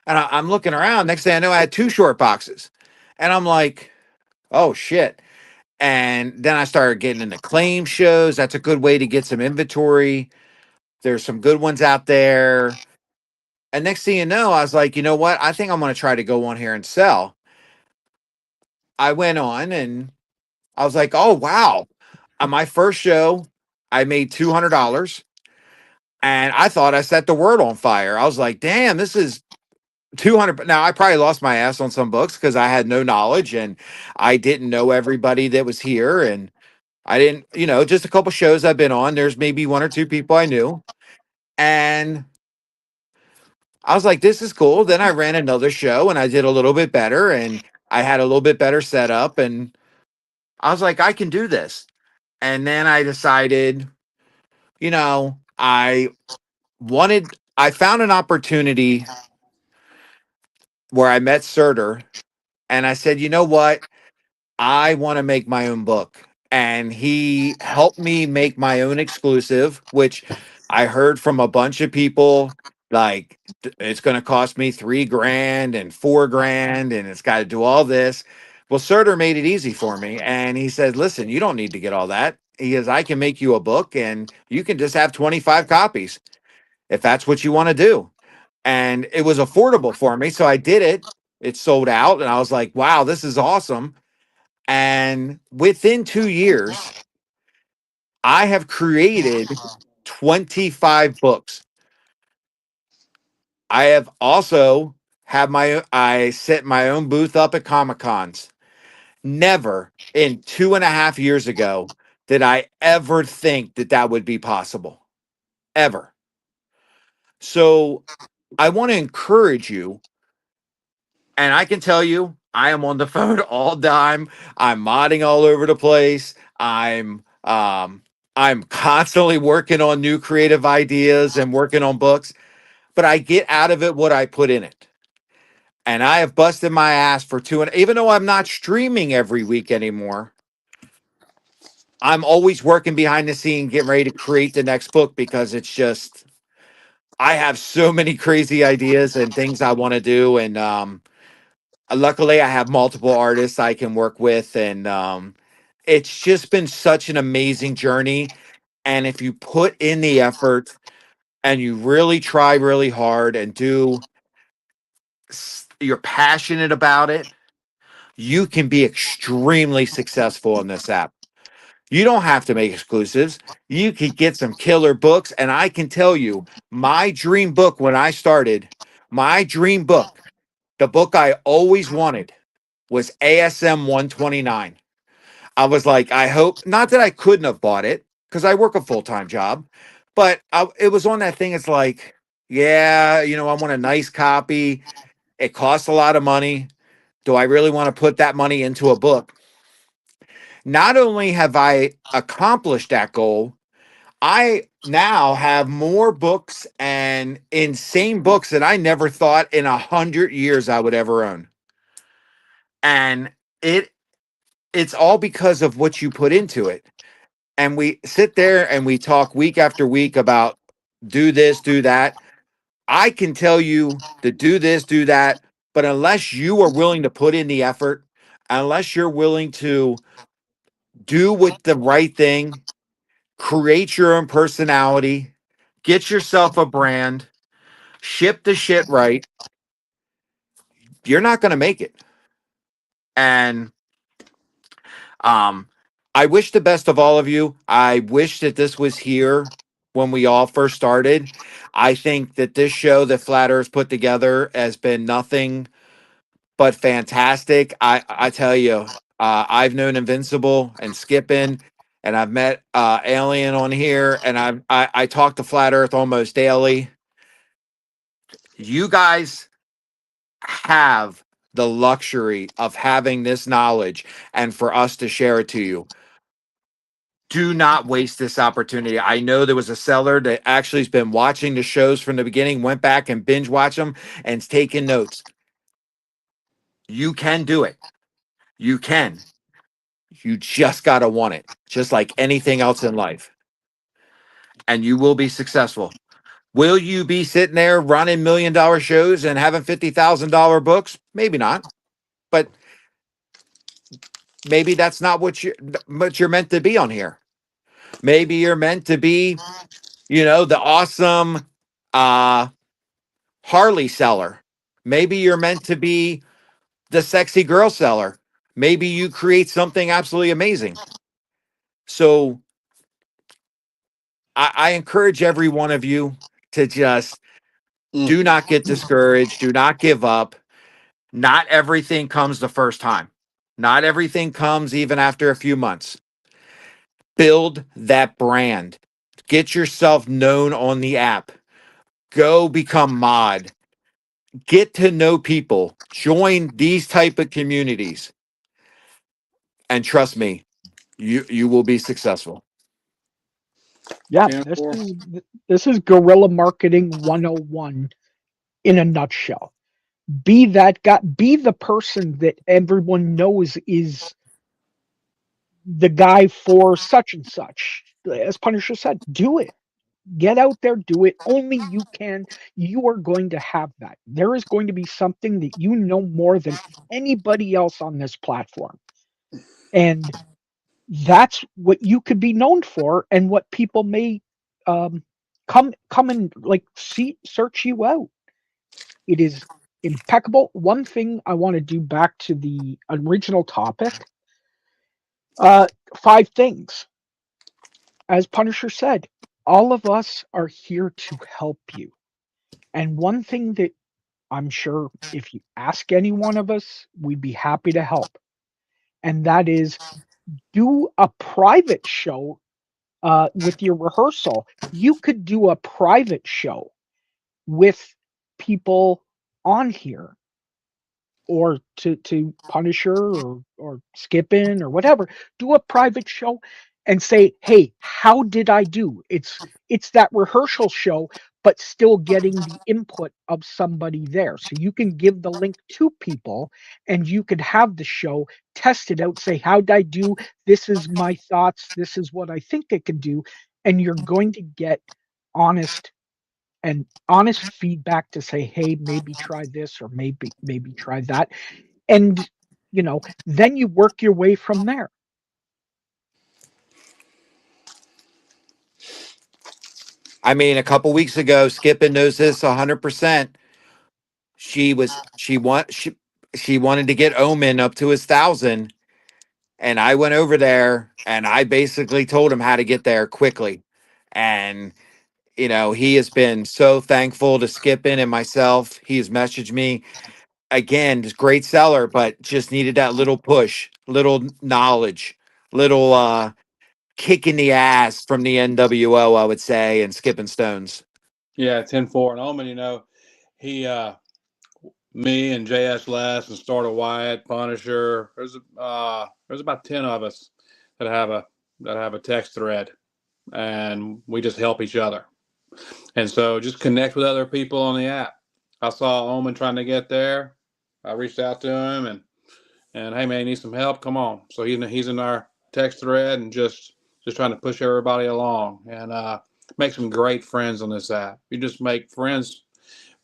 And I'm looking around. Next thing I know, I had 2 short boxes. And I'm like, oh shit. And then I started getting into claim shows. That's a good way to get some inventory. There's some good ones out there. And next thing you know, I was like, you know what? I think I'm going to try to go on here and sell. I went on and I was like, oh, wow. On my first show, I made $200. And I thought I set the world on fire. I was like, damn, this is 200. Now, I probably lost my ass on some books because I had no knowledge and I didn't know everybody that was here. And I didn't, just a couple shows I've been on. There's maybe 1 or 2 people I knew. And I was like, this is cool. Then I ran another show and I did a little bit better and I had a little bit better setup. And I was like, I can do this. And then I decided, I found an opportunity where I met Surtur and I said, you know what? I want to make my own book. And he helped me make my own exclusive, which I heard from a bunch of people like it's going to cost me $3,000 and $4,000 and it's got to do all this. Well, Surtur made it easy for me. And he said, listen, you don't need to get all that. He goes, I can make you a book and you can just have 25 copies if that's what you want to do. And it was affordable for me. So I did it. It sold out. And I was like, wow, this is awesome. And within 2 years, I have created 25 books. I have also I set my own booth up at Comic Cons. Never in 2.5 years ago did I ever think that that would be possible. Ever. So I want to encourage you. And I can tell you, I am on the phone all the time. I'm modding all over the place. I'm constantly working on new creative ideas and working on books, but I get out of it what I put in it. And I have busted my ass for even though I'm not streaming every week anymore, I'm always working behind the scene, getting ready to create the next book because it's just, I have so many crazy ideas and things I want to do. And, luckily, I have multiple artists I can work with, and it's just been such an amazing journey. And if you put in the effort and you really try really hard and you're passionate about it, you can be extremely successful in this app. You don't have to make exclusives. You could get some killer books. And I can tell you, my dream book when I started, my dream book, the book I always wanted was ASM 129. I was like, I hope not that I couldn't have bought it because I work a full-time job, but it was on that thing. It's like, yeah, I want a nice copy. It costs a lot of money. Do I really want to put that money into a book? Not only have I accomplished that goal, I now have more books and insane books that I never thought in 100 years I would ever own. And it's all because of what you put into it. And we sit there and we talk week after week about do this, do that. I can tell you to do this, do that. But unless you are willing to put in the effort, unless you're willing to do what the right thing, create your own personality, get yourself a brand, ship the shit right, you're not going to make it. And I wish the best of all of you. I wish that this was here when we all first started. I think that this show that Flat Earth put together has been nothing but fantastic. I tell you, I've known Invincible and Skippin', and I've met Alien on here, and I talk to Flat Earth almost daily. You guys have the luxury of having this knowledge and for us to share it to you. Do not waste this opportunity. I know there was a seller that actually has been watching the shows from the beginning, went back and binge watch them and taken notes. You can do it. You can. You just got to want it, just like anything else in life. And you will be successful. Will you be sitting there running $1 million shows and having $50,000 books? Maybe not. But maybe that's not what you're meant to be on here. Maybe you're meant to be, the awesome Harley seller. Maybe you're meant to be the sexy girl seller. Maybe you create something absolutely amazing. So I encourage every one of you to just do not get discouraged. Do not give up. Not everything comes the first time. Not everything comes even after a few months. Build that brand. Get yourself known on the app. Go become mod. Get to know people. Join these type of communities. And trust me, you will be successful. Yeah, 10-4. this is guerrilla marketing 101 in a nutshell. Be that guy, be the person that everyone knows is the guy for such and such. As Punisher said, do it. Get out there, do it. Only you can. You are going to have that. There is going to be something that you know more than anybody else on this platform. And that's what you could be known for, and what people may come and like search you out. It is impeccable. One thing I want to do back to the original topic, 5 things. As Punisher said, all of us are here to help you. And one thing that I'm sure if you ask any one of us, we'd be happy to help. And that is, do a private show with your rehearsal. You could do a private show with people on here, or to Punisher or Skippin or whatever. Do a private show and say, hey, how did I do? It's that rehearsal show, but still getting the input of somebody there. So you can give the link to people, and you could have the show, test it out, say, how'd I do? This is my thoughts, this is what I think it can do. And you're going to get honest feedback to say, hey, maybe try this, or maybe try that. And then you work your way from there. I mean, a couple weeks ago, Skippin knows this 100%. She wanted to get Omen up to his 1,000, and I went over there and I basically told him how to get there quickly. And he has been so thankful to Skippin and myself. He's messaged me again, just great seller, but just needed that little push, little knowledge, little kick in the ass from the NWO, I would say, and Skipping Stones. Yeah, 10-4. And Omen, he me and JS Les and Starter Wyatt, Punisher. There's about 10 of us that have a text thread, and we just help each other. And so just connect with other people on the app. I saw Omen trying to get there. I reached out to him and hey man, you need some help? Come on. So he's in our text thread and just trying to push everybody along and make some great friends on this app. You just make friends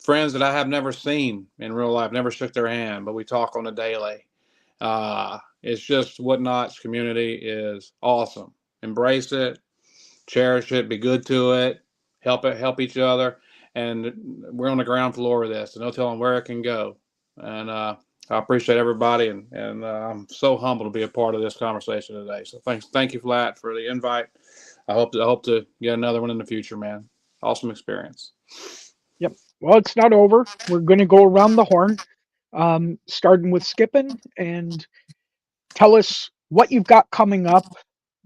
that I have never seen in real life, never shook their hand, but we talk on a daily. It's just Whatnot's community is awesome. Embrace it, cherish it, be good to it, help each other. And we're on the ground floor of this, and no telling where it can go. And I appreciate everybody, and I'm so humbled to be a part of this conversation today. So thank you, Flat, for the invite. I hope to get another one in the future, man. Awesome experience. Yep. Well, it's not over. We're going to go around the horn, starting with Skippin, and tell us what you've got coming up,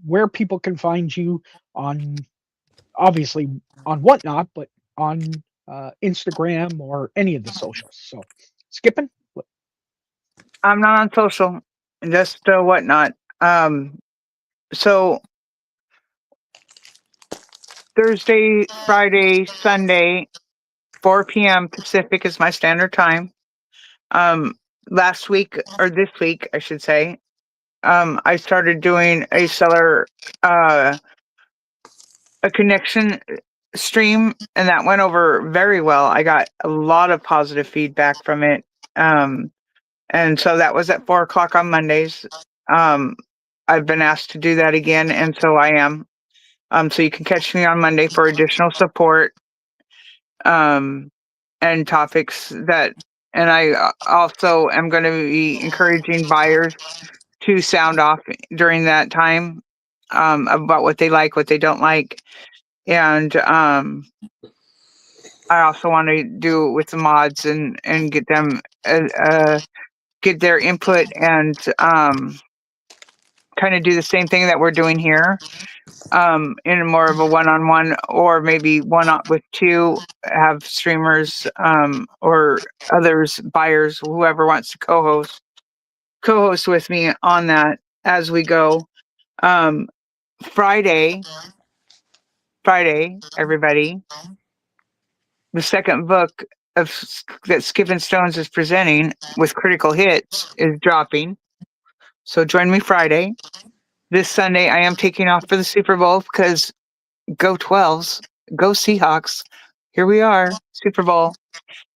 where people can find you on, obviously on Whatnot, but on Instagram or any of the socials. So, Skipping. I'm not on social, just Whatnot. So Thursday, Friday, Sunday, 4 p.m. Pacific is my standard time. Last week, or this week, I should say, I started doing a connection stream, and that went over very well. I got a lot of positive feedback from it. And so that was at 4 o'clock on Mondays. I've been asked to do that again, and so I am. So you can catch me on Monday for additional support, and topics and I also am going to be encouraging buyers to sound off during that time, about what they like, what they don't like. And I also want to do it with the mods and get them, get their input, and kind of do the same thing that we're doing here, in more of a one-on-one, or maybe with two, have streamers, or others, buyers, whoever wants to co-host with me on that as we go. Um, Friday, everybody, the second book that Skipping Stones is presenting with Critical Hits is dropping. So join me Friday. This Sunday, I am taking off for the Super Bowl because go 12s, go Seahawks. Here we are, Super Bowl.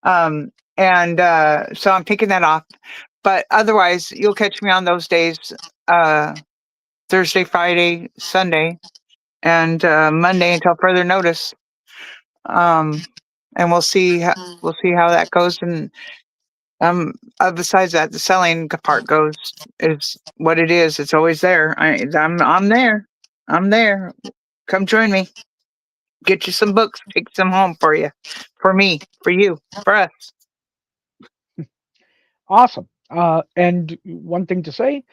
And so I'm taking that off. But otherwise, you'll catch me on those days, Thursday, Friday, Sunday, and Monday until further notice. And we'll see how that goes. And besides that, the selling part goes is what it is. It's always there. I'm there. I'm there. Come join me. Get you some books. Take some home for you, for me, for you, for us. Awesome. And one thing to say,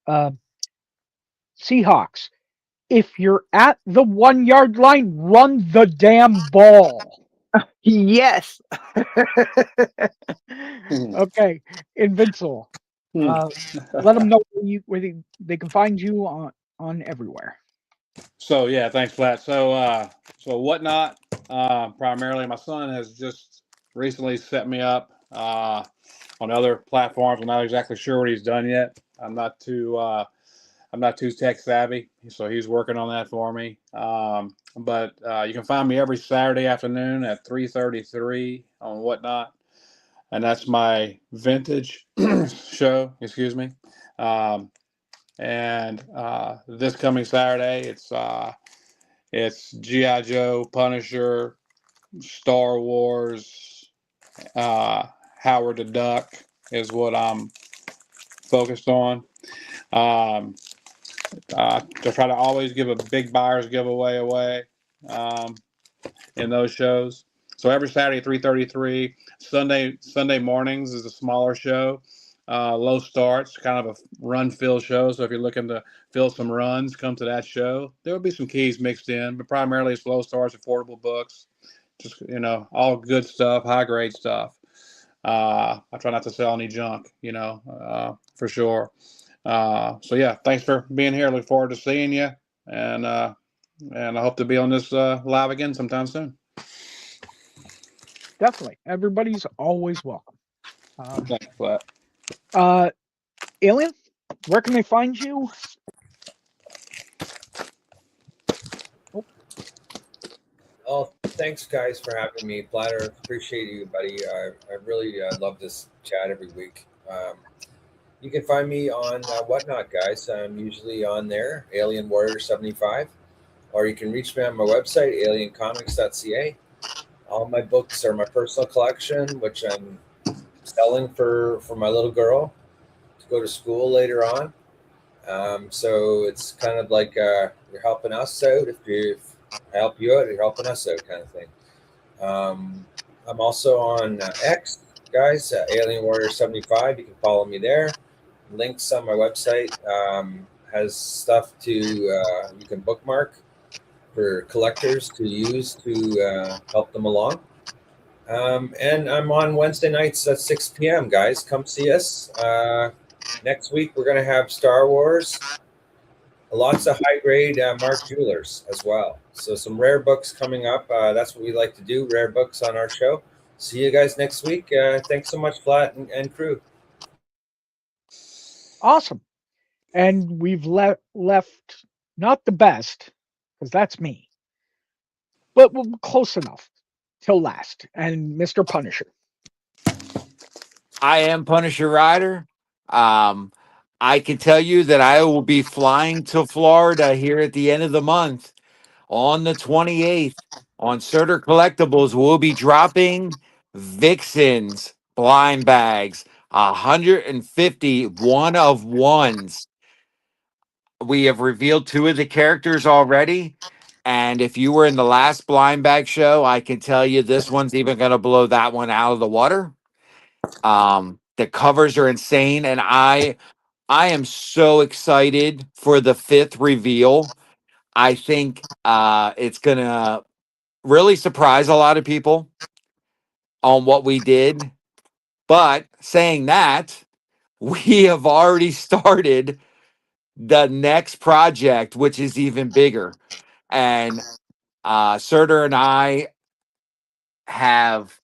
uh, Seahawks, if you're at the 1 yard line, run the damn ball. Yes. Okay, Invincible. Let them know where they can find you on everywhere. So yeah, thanks, Platt. So Whatnot. Primarily, my son has just recently set me up on other platforms. I'm not exactly sure what he's done yet. I'm not too tech savvy, so he's working on that for me. But you can find me every Saturday afternoon at 3:33 on Whatnot, and that's my vintage show. Excuse me. And this coming Saturday, it's G.I. Joe, Punisher, Star Wars, Howard the Duck is what I'm focused on. To try to always give a big buyer's giveaway away in those shows. So every Saturday, 3:33. Sunday mornings is a smaller show. Low starts, kind of a run fill show. So if you're looking to fill some runs, come to that show. There will be some keys mixed in, but primarily it's low starts, affordable books, just all good stuff, high grade stuff. I try not to sell any junk, for sure. So yeah, thanks for being here. Look forward to seeing you, and I hope to be on this live again sometime soon. Definitely, everybody's always welcome. Thanks for that. Alien, where can they find you? Oh, thanks, guys, for having me. Platter, appreciate you, buddy. I really love this chat every week. You can find me on Whatnot, guys. I'm usually on there, Alien Warrior 75, or you can reach me on my website, aliencomics.ca. All my books are my personal collection, which I'm selling for my little girl to go to school later on. So it's kind of like you're helping us out. If I help you out, you're helping us out, kind of thing. I'm also on X, guys, Alien Warrior 75. You can follow me there. Links on my website has stuff to you can bookmark for collectors to use to help them along. And I'm on Wednesday nights at 6 p.m. Guys, come see us. Next week we're going to have Star Wars, lots of high grade Mark Jewelers as well. So some rare books coming up. That's what we like to do, rare books on our show. See you guys next week. Thanks so much, Flat and crew. Awesome. And we've left not the best, because that's me, but we're close enough till last. And Mr. Punisher. I am Punisher Rider. I can tell you that I will be flying to Florida here at the end of the month on the 28th on Surtur Collectibles. We'll be dropping Vixen's blind bags, 150 one of ones. We have revealed 2 of the characters already. And if you were in the last blind bag show, I can tell you this one's even going to blow that one out of the water. The covers are insane, and I am so excited for the 5th reveal. I think it's gonna really surprise a lot of people on what we did. But saying that, we have already started the next project, which is even bigger. And Surtur and I have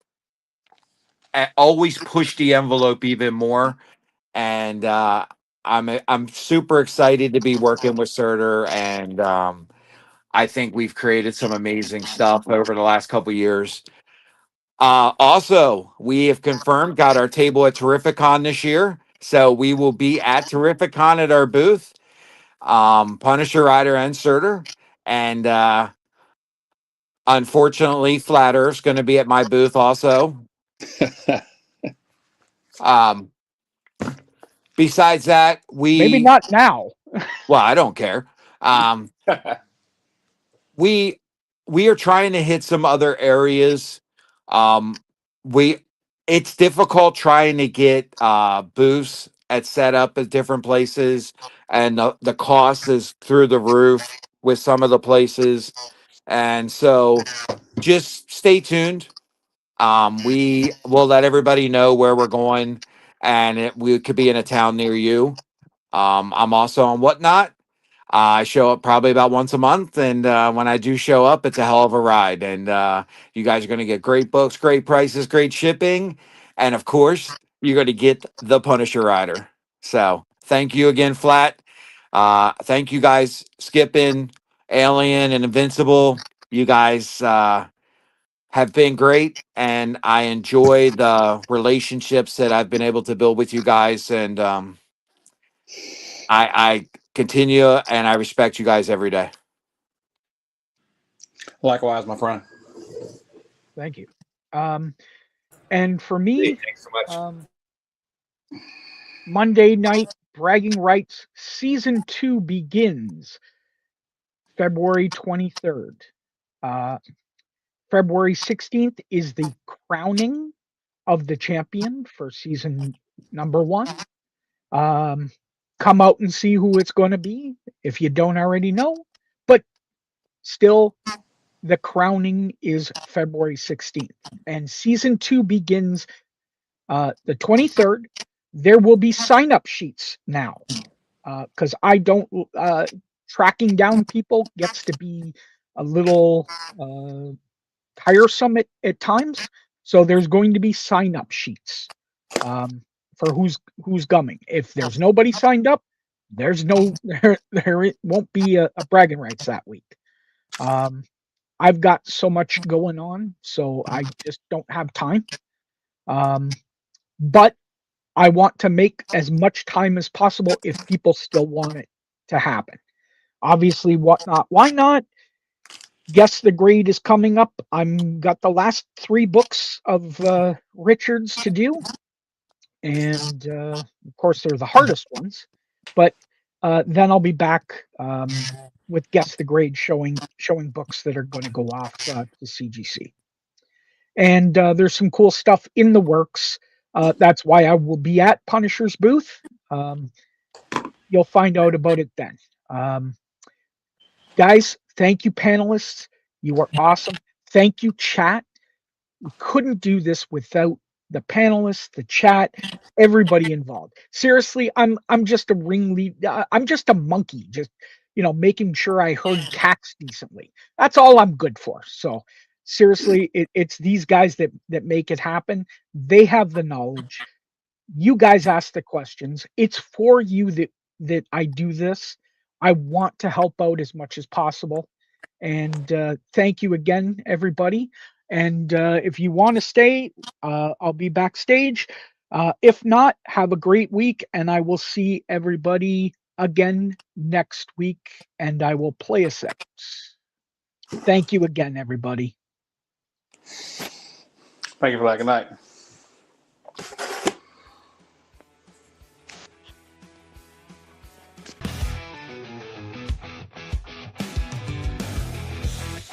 always pushed the envelope even more. And I'm super excited to be working with Surtur, and I think we've created some amazing stuff over the last couple years. Also, we have confirmed got our table at Terrificon this year, so we will be at Terrificon at our booth. Punisher Rider and Surtur, and unfortunately, Flat Earth's going to be at my booth also. Um, Besides that, Maybe not now. well, I don't care. We are trying to hit some other areas. We It's difficult trying to get booths at set up at different places, and the cost is through the roof with some of the places. And so just stay tuned. We will let everybody know where we're going, and we could be in a town near you. I'm also on Whatnot. I show up probably about once a month, and when I do show up, it's a hell of a ride. And you guys are going to get great books, great prices, great shipping, and of course, you're going to get the Punisher Rider. So thank you again, Flat. Thank you guys, Skipping, Alien, and Invincible. You guys have been great, and I enjoy the relationships that I've been able to build with you guys. And I continue, and I respect you guys every day. Likewise, my friend. Thank you. And for me, Thanks so much. Monday night bragging rights season 2 begins February 23rd. February 16th is the crowning of the champion for season number 1. Come out and see who it's going to be if you don't already know. But still, the crowning is February 16th. And season 2 begins the 23rd. There will be sign-up sheets now because I don't tracking down people gets to be a little tiresome at times. So there's going to be sign-up sheets for who's coming. If there's nobody signed up, there's no there won't be a bragging rights that week. I've got so much going on, so I just don't have time. But I want to make as much time as possible if people still want it to happen. Obviously, Whatnot, Why Not? Guess the Grade is coming up. I'm got the last 3 books of Richards to do, and of course they're the hardest ones. But then I'll be back with Guess the Grade showing books that are going to go off to CGC. And there's some cool stuff in the works. That's why I will be at Punisher's booth. you'll find out about it then. Um, Guys, thank you, panelists. You are awesome. Thank you, chat. We couldn't do this without the panelists, the chat, everybody involved. Seriously, I'm just a ringleader. I'm just a monkey, just making sure I heard cats decently. That's all I'm good for. So seriously, it's these guys that make it happen. They have the knowledge. You guys ask the questions. It's for you that I do this. I want to help out as much as possible. And thank you again, everybody. And if you want to stay, I'll be backstage. If not, have a great week, and I will see everybody again next week. And I will play us out. Thank you again, everybody. Thank you for that. Good night.